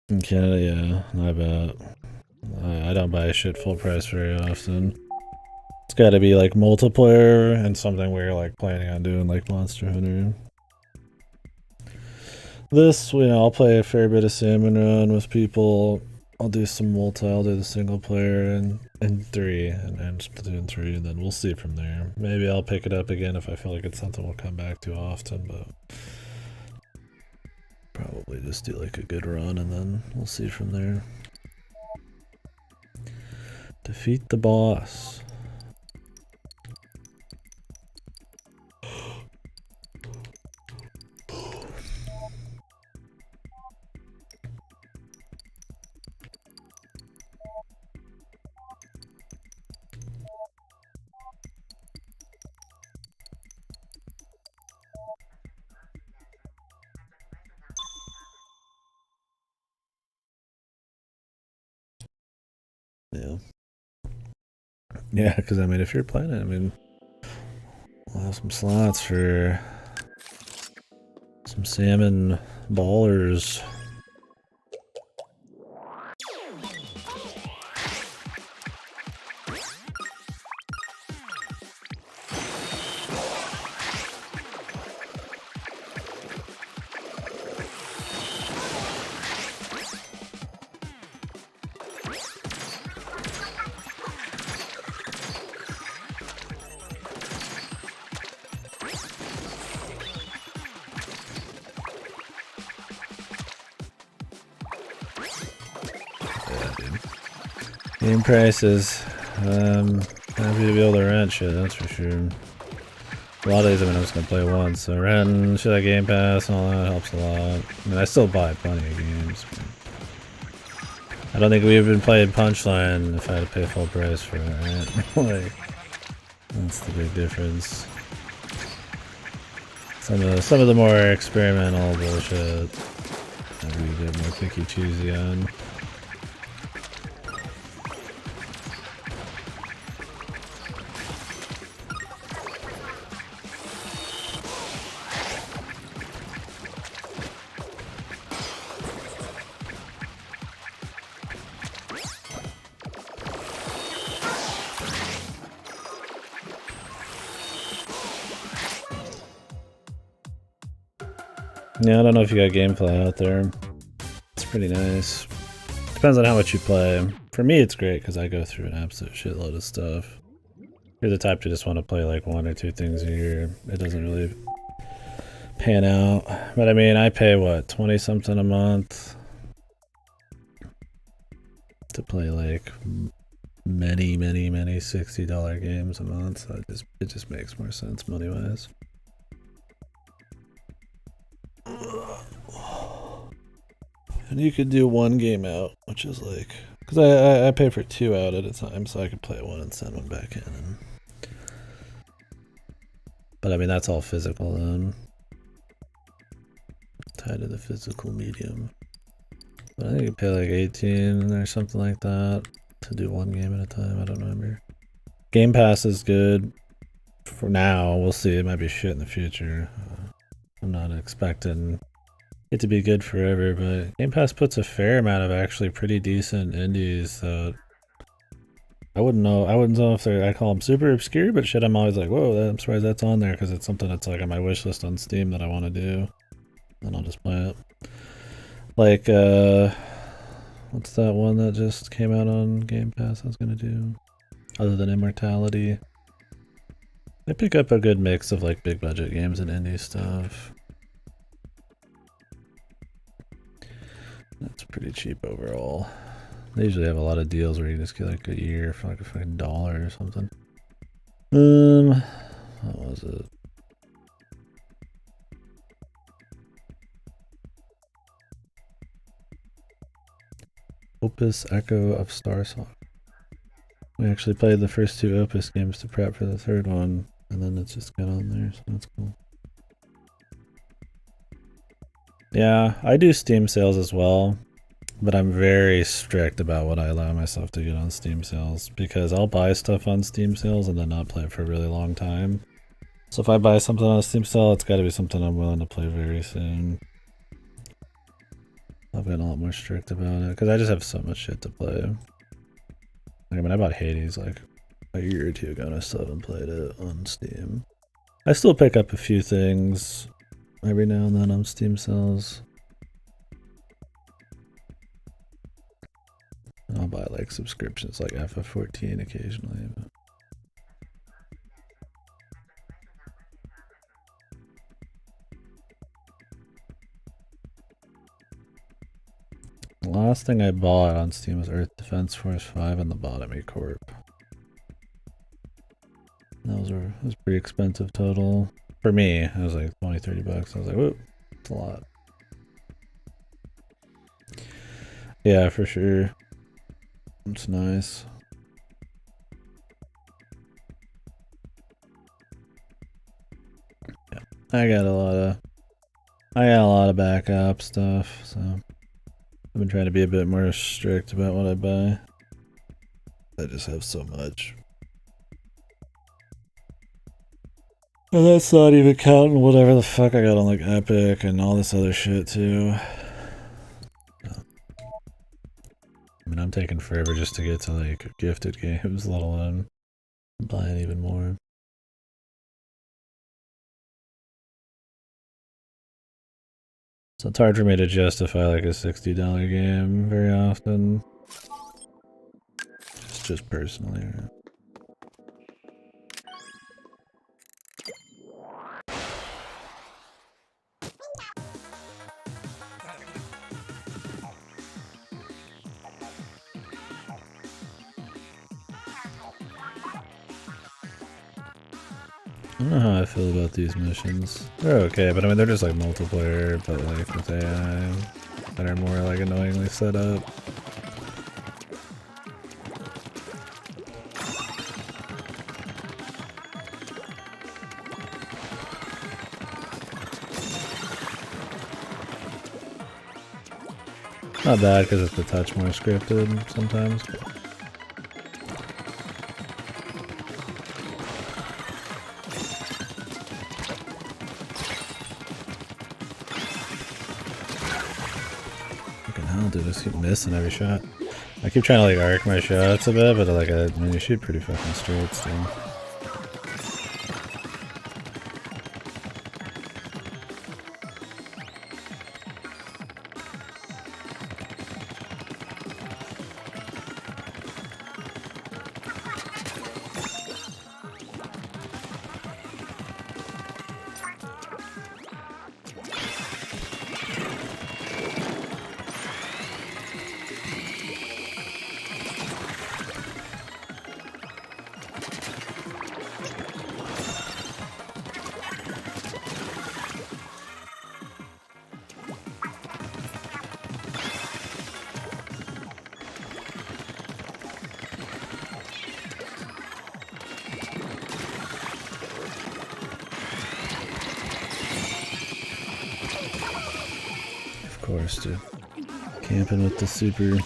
In Canada, yeah, I bet. I don't buy shit full price very often. It's gotta be like multiplayer and something where you're like planning on doing like Monster Hunter. This, you know, I'll play a fair bit of Salmon Run with people. I'll do some multi, I'll do the single player and 3 and Splatoon 3, and then we'll see from there. Maybe I'll pick it up again if I feel like it's something we'll come back to often, but probably just do like a good run and then we'll see from there. Defeat the boss. Yeah, because I mean, if you're playing it, I mean, we'll have some slots for some salmon ballers. Game prices. Happy to be able to rent shit, that's for sure. A lot of these, I mean, I'm just gonna play once. So renting shit like Game Pass and all that helps a lot. I mean, I still buy plenty of games. I don't think we've been playing Punchline if I had to pay full price for it, right? Like, that's the big difference. Some of the more experimental bullshit I'd be a bit more picky choosy on. Yeah, I don't know if you got gameplay out there. It's pretty nice. Depends on how much you play. For me, it's great because I go through an absolute shitload of stuff. If you're the type to just want to play like 1 or 2 things a year, it doesn't really pan out. But I mean, I pay what, 20 something a month to play like many $60 games a month. So it just makes more sense money wise. And you could do 1 game out, which is like, because I pay for 2 out at a time, so I could play 1 and send 1 back in. But I mean, that's all physical then. Tied to the physical medium. But I think you pay like 18 or something like that to do 1 game at a time. I don't remember. Game Pass is good for now. We'll see. It might be shit in the future. I'm not expecting it to be good forever, but Game Pass puts a fair amount of actually pretty decent indies that I wouldn't know if they're, I call them super obscure, but shit, I'm always like, whoa, I'm surprised that's on there because it's something that's like on my wish list on Steam that I want to do. And I'll just play it. Like, what's that one that just came out on Game Pass I was gonna do? Other than Immortality. They pick up a good mix of like big budget games and indie stuff. That's pretty cheap overall. They usually have a lot of deals where you just get like a year for like a fucking $1 or something. What was it? Opus Echo of Starsong. We actually played the first 2 Opus games to prep for the 3rd one, and then it's just got on there, so that's cool. Yeah, I do Steam sales as well, but I'm very strict about what I allow myself to get on Steam sales because I'll buy stuff on Steam sales and then not play it for a really long time. So if I buy something on a Steam sale, it's got to be something I'm willing to play very soon. I've gotten a lot more strict about it because I just have so much shit to play. Like, I mean, I bought Hades like a year or 2 ago and I still haven't played it on Steam. I still pick up a few things every now and then on Steam sales. And I'll buy like subscriptions like FF14 occasionally. But the last thing I bought on Steam was Earth Defense Force 5 and the Botany Corp. Those were, it was pretty expensive total. For me, it was like 20-30 bucks. I was like, whoop, it's a lot. Yeah, for sure. It's nice. Yeah, I got a lot of backup stuff, so I've been trying to be a bit more strict about what I buy. I just have so much. And that's not even counting whatever the fuck I got on like Epic and all this other shit too. I mean, I'm taking forever just to get to like gifted games, let alone buying even more. So it's hard for me to justify like a $60 game very often. Just personally. Right? I don't know how I feel about these missions. They're okay, but I mean they're just like multiplayer, but like with AI that are more like annoyingly set up. Not bad because it's a touch more scripted sometimes. But fucking hell, dude! I just keep missing every shot. I keep trying to like arc my shots a bit, but like I mean, you shoot pretty fucking straight still. Of course, dude. Camping with the super.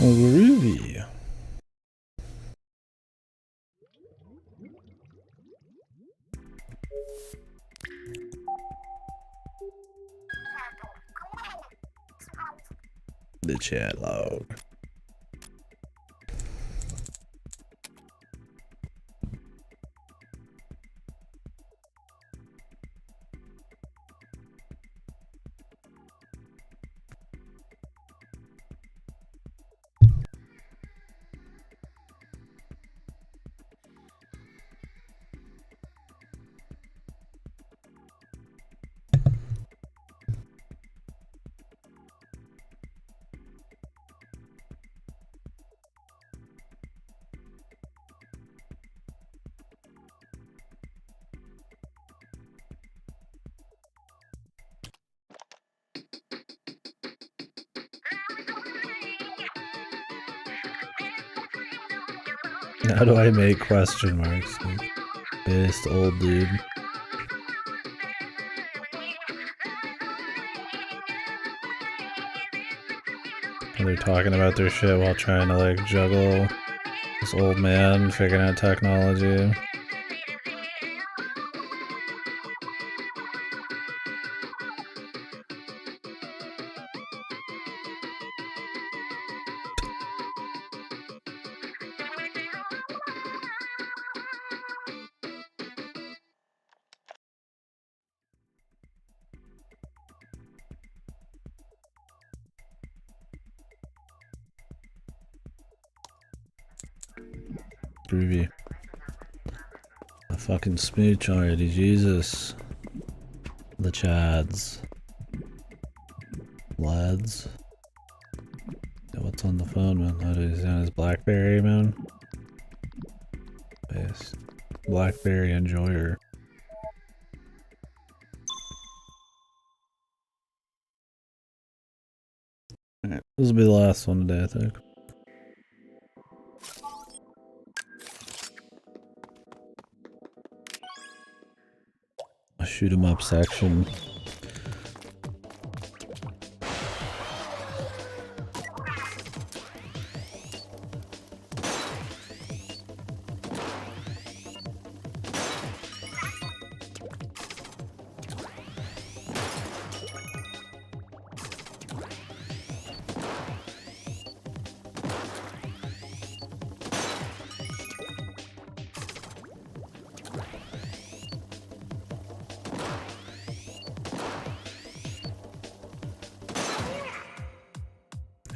Ruby. The chat log. How do I make question marks? Best old dude. And they're talking about their shit while trying to like juggle this old man figuring out technology. groovy. A fucking smooch already, Jesus. The Chads. Lads. Yeah, what's on the phone, man? How do he sound? His Blackberry, man? Yes. Blackberry enjoyer. Alright, this will be the last one today, I think. A shoot 'em up section.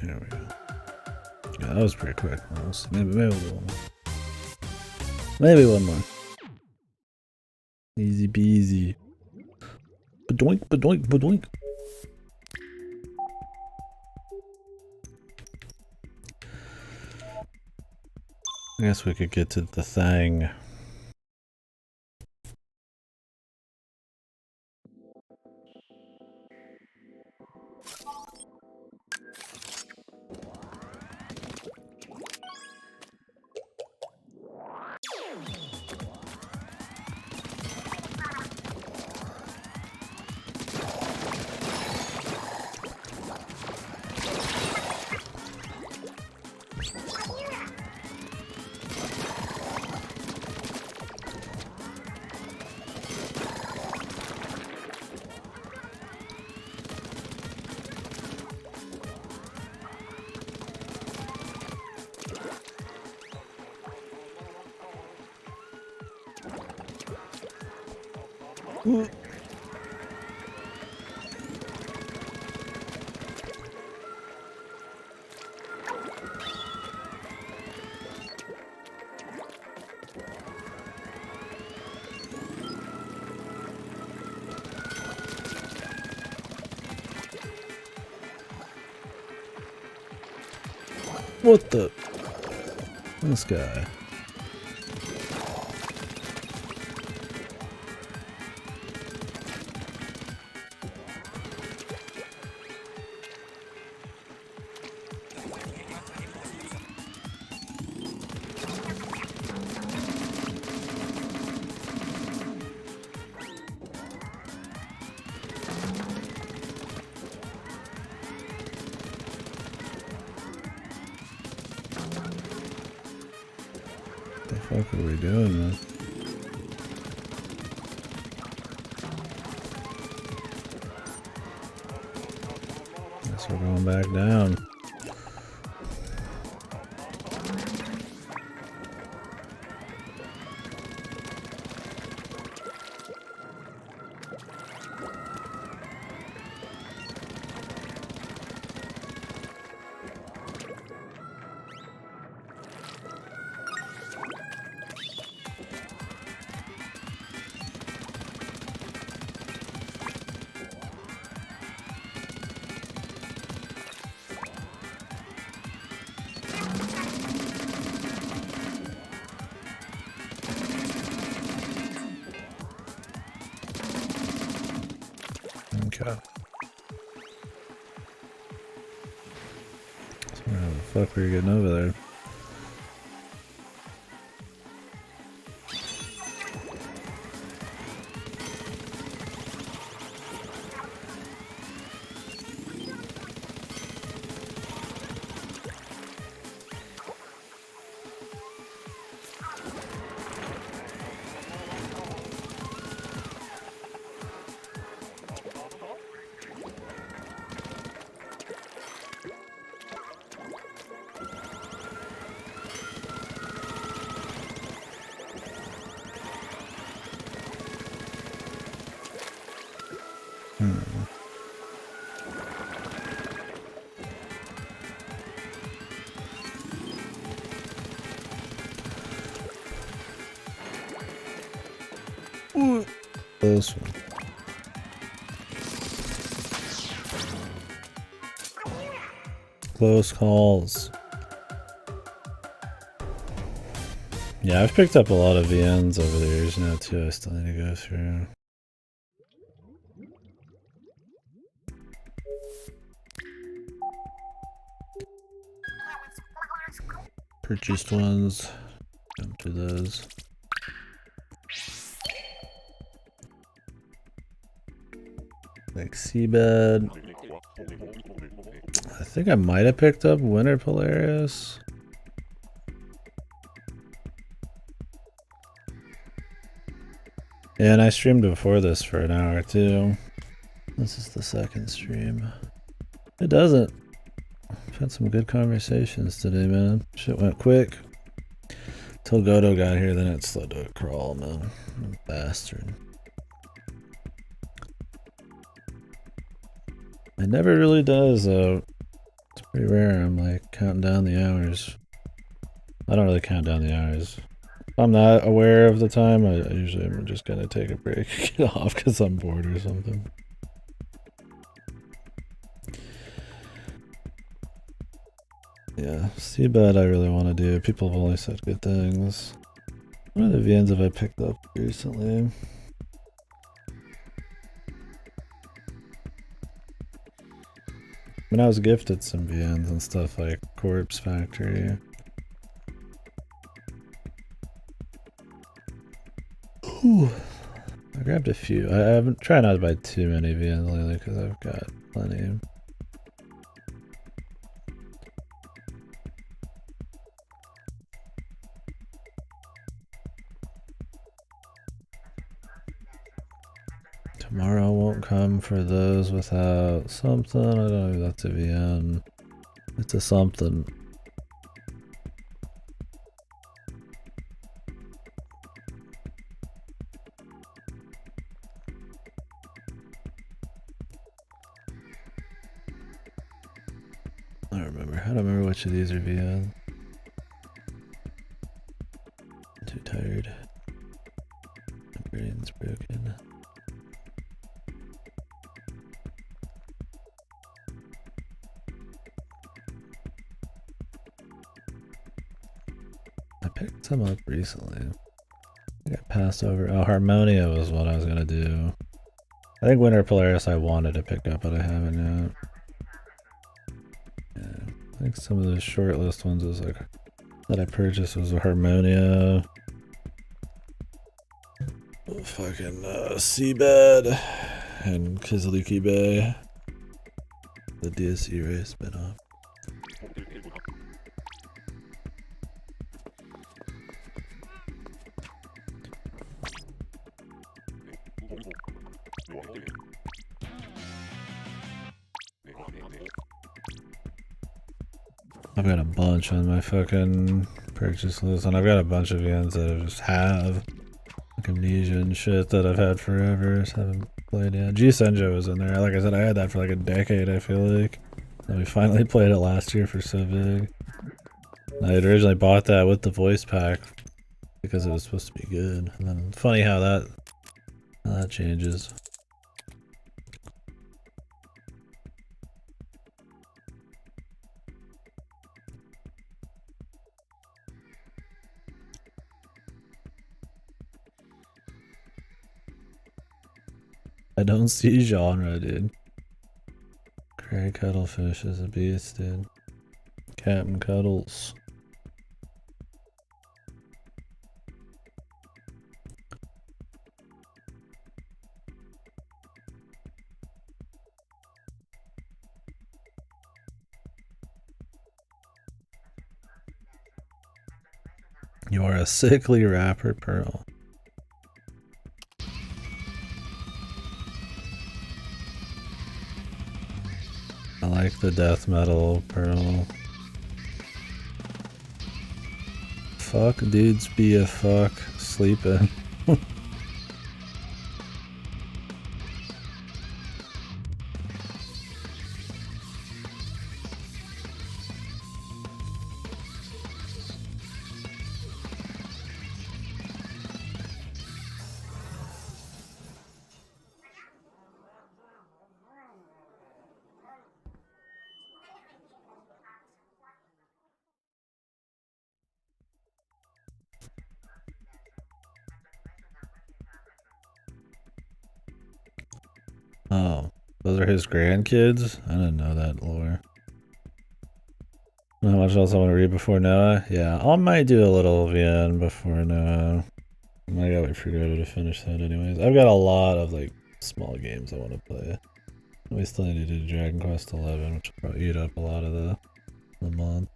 There we go. Yeah, that was pretty quick. Maybe one more. Maybe one more. Easy peasy. Badoink, badoink, badoink. I guess we could get to the thing. What the? This guy. What the fuck are we doing, man? Guess we're going back down. Okay. So how the fuck were you getting over there? Ooh. Close one. Close calls. Yeah, I've picked up a lot of VNs over the years now too. I still need to go through. Purchased ones. Jump to those. Like Seabed. I think I might have picked up Winter Polaris. Yeah, and I streamed before this for an hour too. This is the second stream. It doesn't. I've had some good conversations today, man. Shit went quick. Till Godo got here, then it slowed to a crawl, man. Bastard. It never really does, though. It's pretty rare. I'm like counting down the hours. I don't really count down the hours. If I'm not aware of the time, I usually am just gonna take a break, get off because I'm bored or something. Yeah, Seabed I really want to do. People have only said good things. What other VNs have I picked up recently? I mean, I was gifted some VNs and stuff like Corpse Factory. Whew. I grabbed a few. I've been trying not to buy too many VNs lately because I've got plenty. Tomorrow won't come for those without something. I don't know if that's a VN. It's a something. I don't remember which of these are VN. I'm too tired. My brain's broken. I picked some up recently. I got passed over. Oh, Harmonia was what I was gonna do. I think Winter Polaris I wanted to pick up, but I haven't yet. Yeah, I think some of the short list ones was like that I purchased was a Harmonia. Fucking Seabed and Kiziliki Bay. The DSC race spinoff. I've got a bunch on my fucking purchase list, and I've got a bunch of VNs that I just have. Like Amnesia and shit that I've had forever, just haven't played yet. G Senjo was in there. Like I said, I had that for like a decade, I feel like. And we finally played it last year for So Big. I had originally bought that with the voice pack because it was supposed to be good. And then funny how that changes. I don't see genre, dude. Craig Cuttlefish is a beast, dude. Captain Cuddles. You are a sickly rapper, Pearl. I like the death metal, Pearl. Fuck dudes be a fuck sleeping. Oh, those are his grandkids? I didn't know that lore. How much else I want to read before Noah? Yeah, I might do a little VN before Noah. I gotta wait for Greta to finish that anyways. I've got a lot of like small games I want to play. We still need to do Dragon Quest 11, which will probably eat up a lot of the month.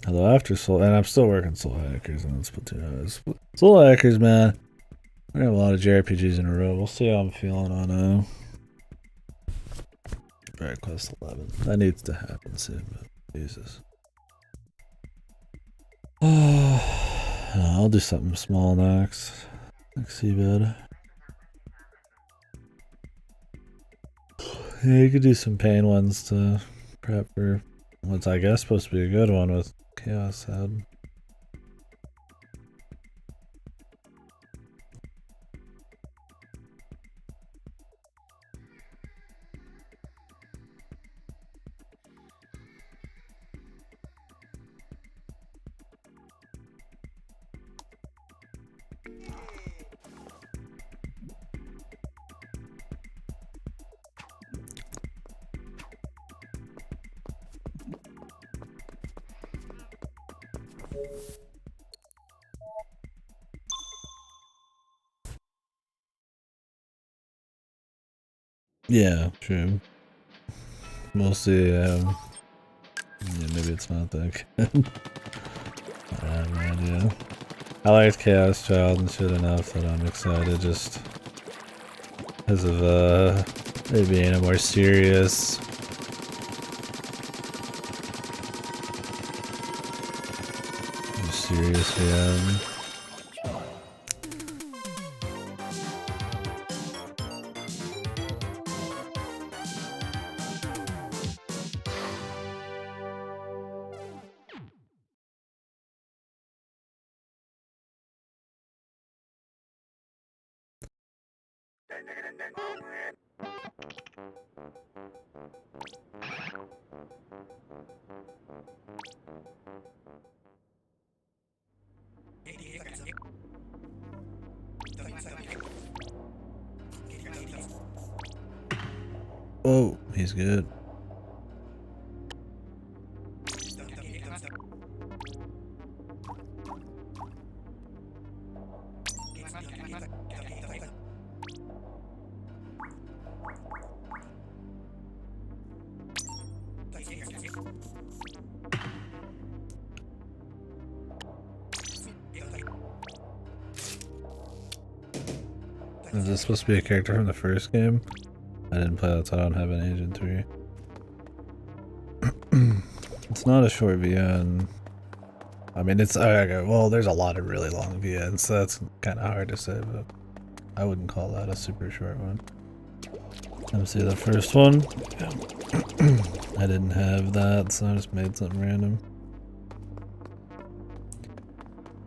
Although after Soul, and I'm still working Soul Hackers and Splatoon. Soul Hackers, man. I have a lot of JRPGs in a row. We'll see how I'm feeling on Dragon Quest 11. That needs to happen soon, but Jesus. I'll do something small next. Next seabed. Yeah, you could do some pain ones to prep for what's I guess supposed to be a good one with Chaos Head. Yeah, true. We'll see. Yeah, maybe it's not that good. I have no idea. I liked Chaos Child and shit enough that I'm excited just because of it being a more serious VM. Oh, he's good. Is this supposed to be a character from the first game? I didn't play that, so I don't have an Agent 3. It's not a short VN. I mean, it's okay, well, there's a lot of really long VNs, so that's kind of hard to say, but I wouldn't call that a super short one. Let's see the first one. I didn't have that, so I just made something random.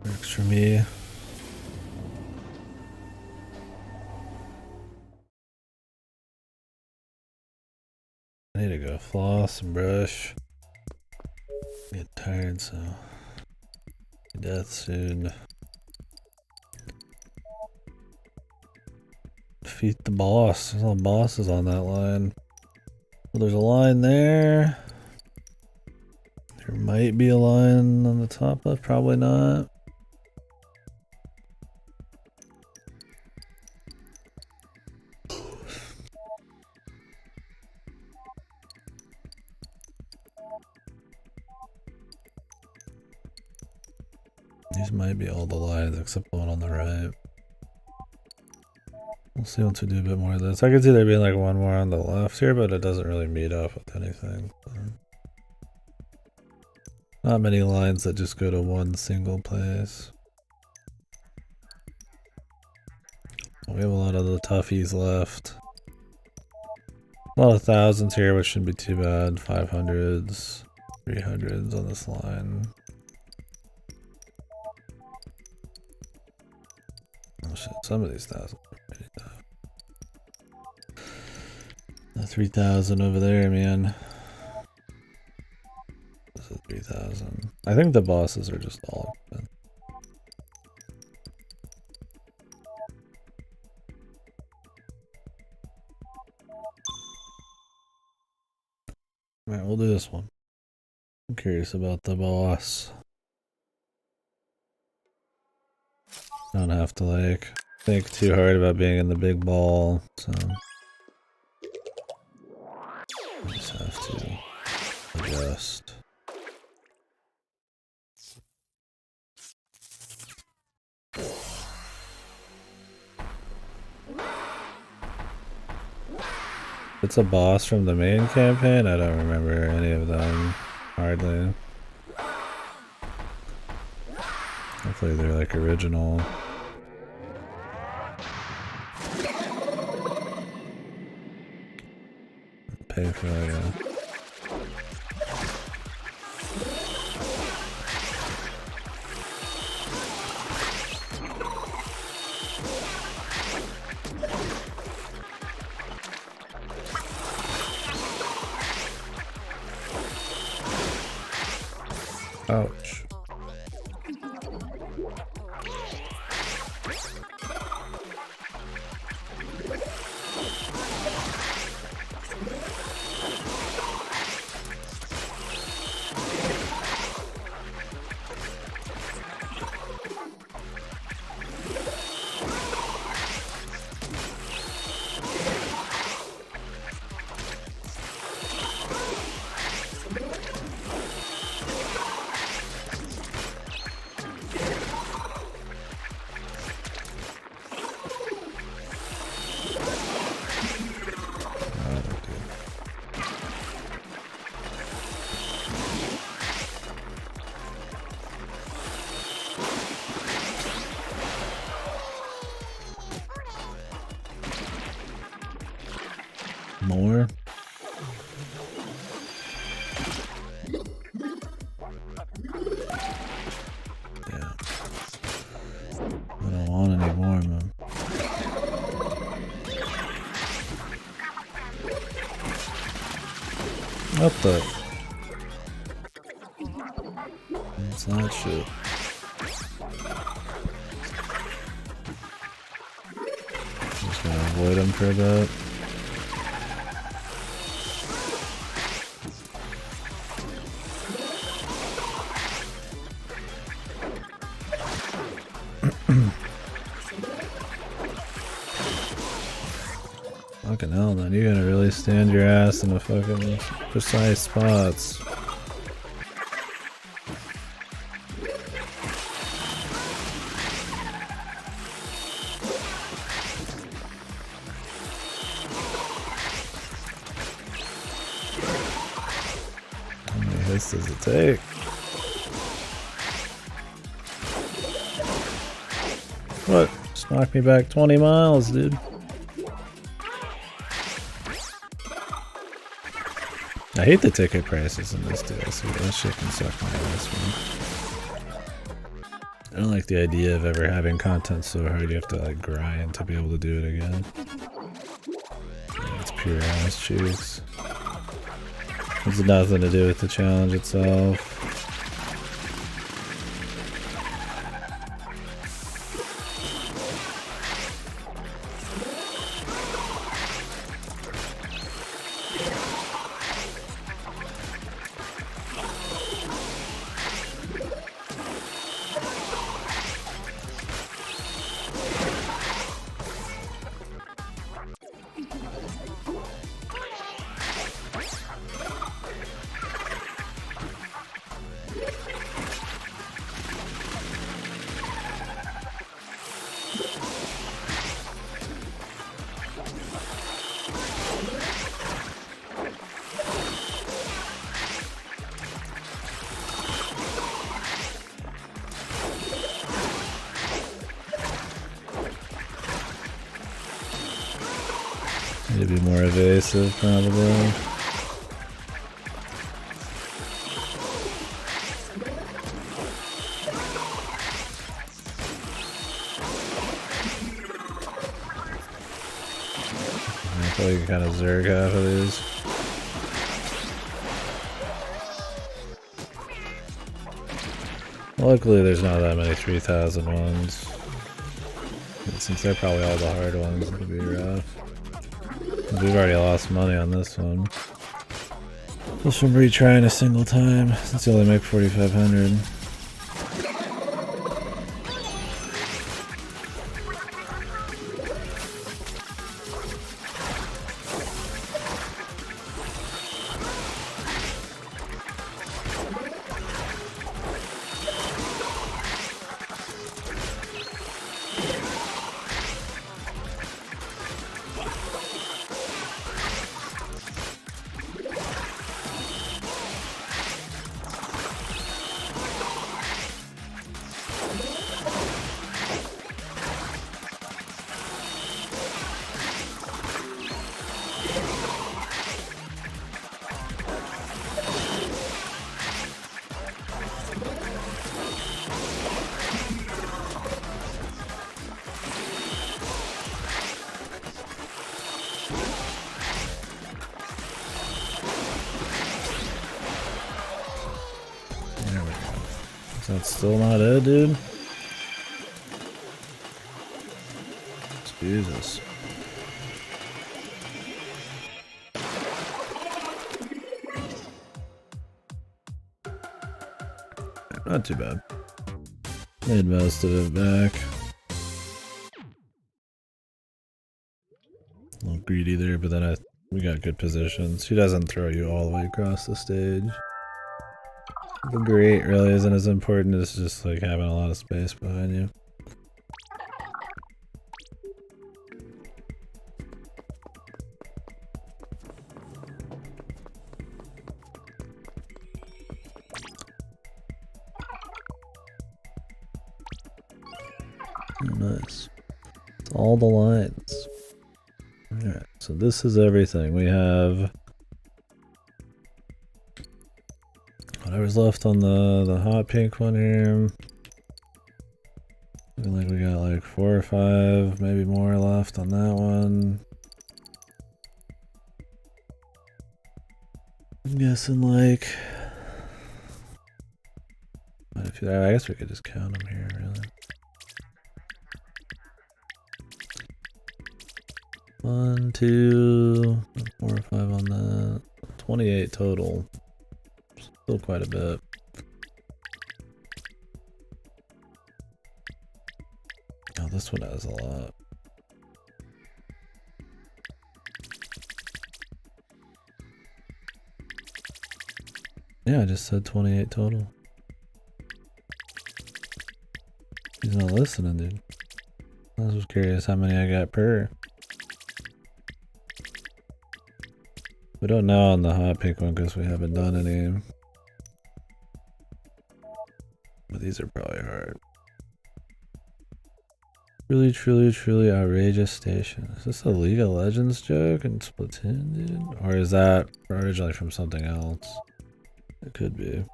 Works for me. I need to go floss and brush. Get tired, so death soon. Defeat the boss. There's a lot of bosses on that line. Well, there's a line there. There might be a line on the top left, probably not. These might be all the lines except the one on the right. We'll see once we do a bit more of this. I could see there being like one more on the left here, but it doesn't really meet up with anything. So. Not many lines that just go to one single place. We have a lot of the toughies left. A lot of thousands here, which shouldn't be too bad. 500s, 300s on this line. Oh shit, some of these thousands are pretty tough. The 3,000 over there, man. This is 3,000. I think the bosses are just all Alright, we'll do this one. I'm curious about the boss. Don't have to like think too hard about being in the big ball, so I just have to adjust. It's a boss from the main campaign? I don't remember any of them, hardly. Hopefully they're like original. Pay for like a... Ouch. More? Yeah. I don't want any more, man. What the? It's not shit. Just gonna avoid him for a bit. Fucking hell, man. You're gonna really stand your ass in the fucking precise spots. How many hits does it take? What? Just knocked me back 20 miles, dude. I hate the ticket prices in this DLC. That shit can suck my ass, man. I don't like the idea of ever having content so hard you have to like grind to be able to do it again. Yeah, it's pure ass cheeks. It's nothing to do with the challenge itself. Need to be more evasive, probably. I feel like you kind of zerg half of these. Luckily, there's not that many 3,000 ones. And since they're probably all the hard ones, it'll be rough. We've already lost money on this one. Just from retrying a single time, since you only make 4,500. That's still not it, dude. Jesus. Not too bad. Made most of it back. A little greedy there, but then we got good positions. She doesn't throw you all the way across the stage. The grate really isn't as important as just like having a lot of space behind you. Nice. It's all the lines. Alright, so this is everything. We have whatever's left on the hot pink one here. I feel like we got like 4 or 5, maybe more left on that one. I'm guessing like I guess we could just count them here, really. 1, 2, 4 or 5 on that. 28 total. Still quite a bit. Oh, this one has a lot. Yeah, I just said 28 total. He's not listening, dude. I was just curious how many I got per. We don't know on the hot pink one because we haven't done any. But these are probably hard. Truly, truly, truly outrageous station. Is this a League of Legends joke in Splatoon, dude? Or is that originally from something else? It could be.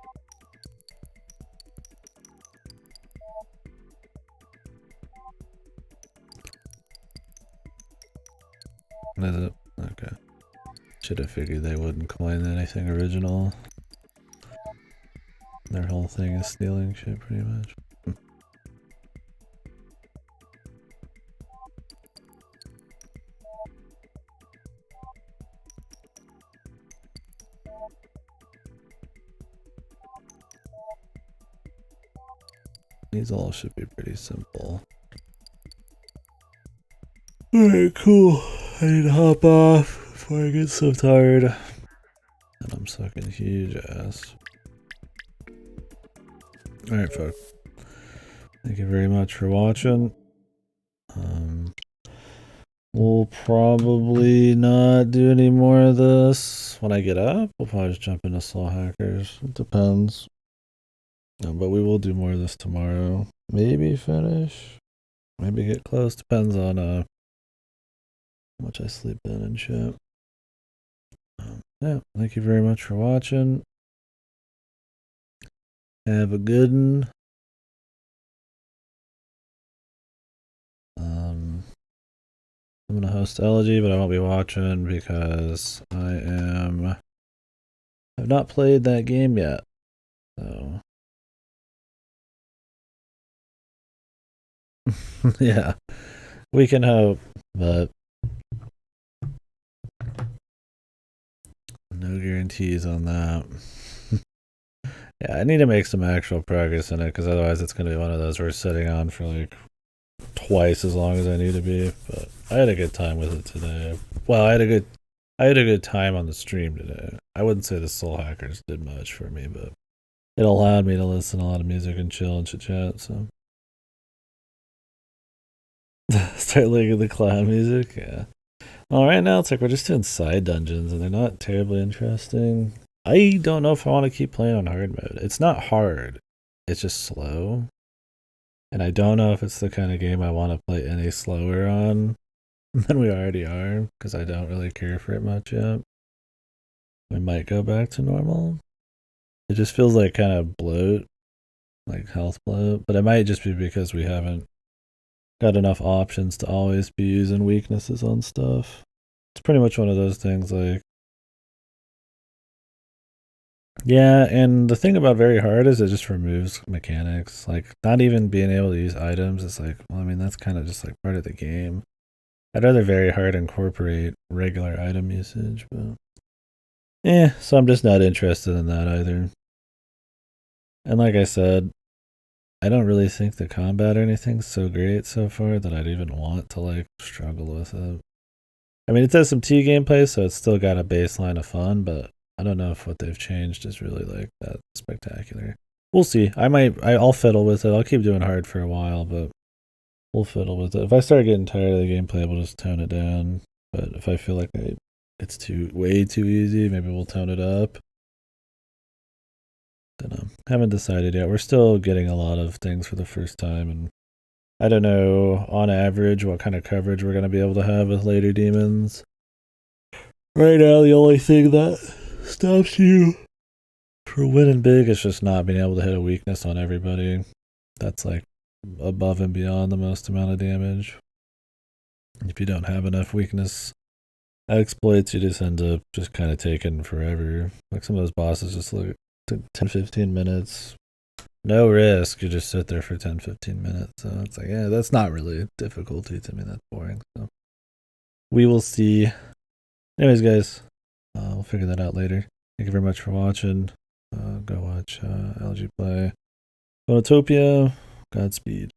Is it? Okay. Should have figured they wouldn't coin anything original. Their whole thing is stealing shit, pretty much. These all should be pretty simple. Alright, cool. I need to hop off before I get so tired. And I'm sucking huge ass. Alright, folks. Thank you very much for watching. We'll probably not do any more of this when I get up. We'll probably just jump into Soul Hackers. It depends. No, but we will do more of this tomorrow. Maybe finish. Maybe get close. Depends on how much I sleep in and shit. Yeah, thank you very much for watching. Have a good one. I'm gonna host Elegy, but I won't be watching because I've not played that game yet. So yeah, we can hope, but No guarantees on that. Yeah, I need to make some actual progress in it, because otherwise it's going to be one of those we're sitting on for like twice as long as I need to be. But I had a good time with it today. Well, I had a good time on the stream today. I wouldn't say the Soul Hackers did much for me, but it allowed me to listen to a lot of music and chill and chit chat. So start looking at the clown music. Yeah. Well, right now it's like we're just doing side dungeons, and they're not terribly interesting. I don't know if I want to keep playing on hard mode. It's not hard. It's just slow. And I don't know if it's the kind of game I want to play any slower on than we already are, because I don't really care for it much yet. We might go back to normal. It just feels like kind of bloat, like health bloat, but it might just be because we haven't got enough options to always be using weaknesses on stuff. It's pretty much one of those things like, yeah, and the thing about very hard is it just removes mechanics. Like, not even being able to use items is like, well, I mean, that's kind of just like part of the game. I'd rather very hard incorporate regular item usage, but so I'm just not interested in that either. And like I said, I don't really think the combat or anything's so great so far that I'd even want to like struggle with it. I mean, it does some T gameplay, so it's still got a baseline of fun, but I don't know if what they've changed is really like that spectacular. We'll see. I'll fiddle with it. I'll keep doing hard for a while, but we'll fiddle with it. If I start getting tired of the gameplay, we'll just tone it down. But if I feel like it's way too easy, maybe we'll tone it up. Don't know. Haven't decided yet. We're still getting a lot of things for the first time, and I don't know on average what kind of coverage we're going to be able to have with later demons. Right now, the only thing that stops you for winning big is just not being able to hit a weakness on everybody. That's like above and beyond the most amount of damage. If you don't have enough weakness exploits, you just end up just kind of taking forever. Like some of those bosses just look 10-15 minutes. No risk, you just sit there for 10-15 minutes. So it's like, yeah, that's not really difficulty to me. That's boring. So we will see. Anyways, guys, we'll figure that out later. Thank you very much for watching. Go watch LG play Photopia. Godspeed.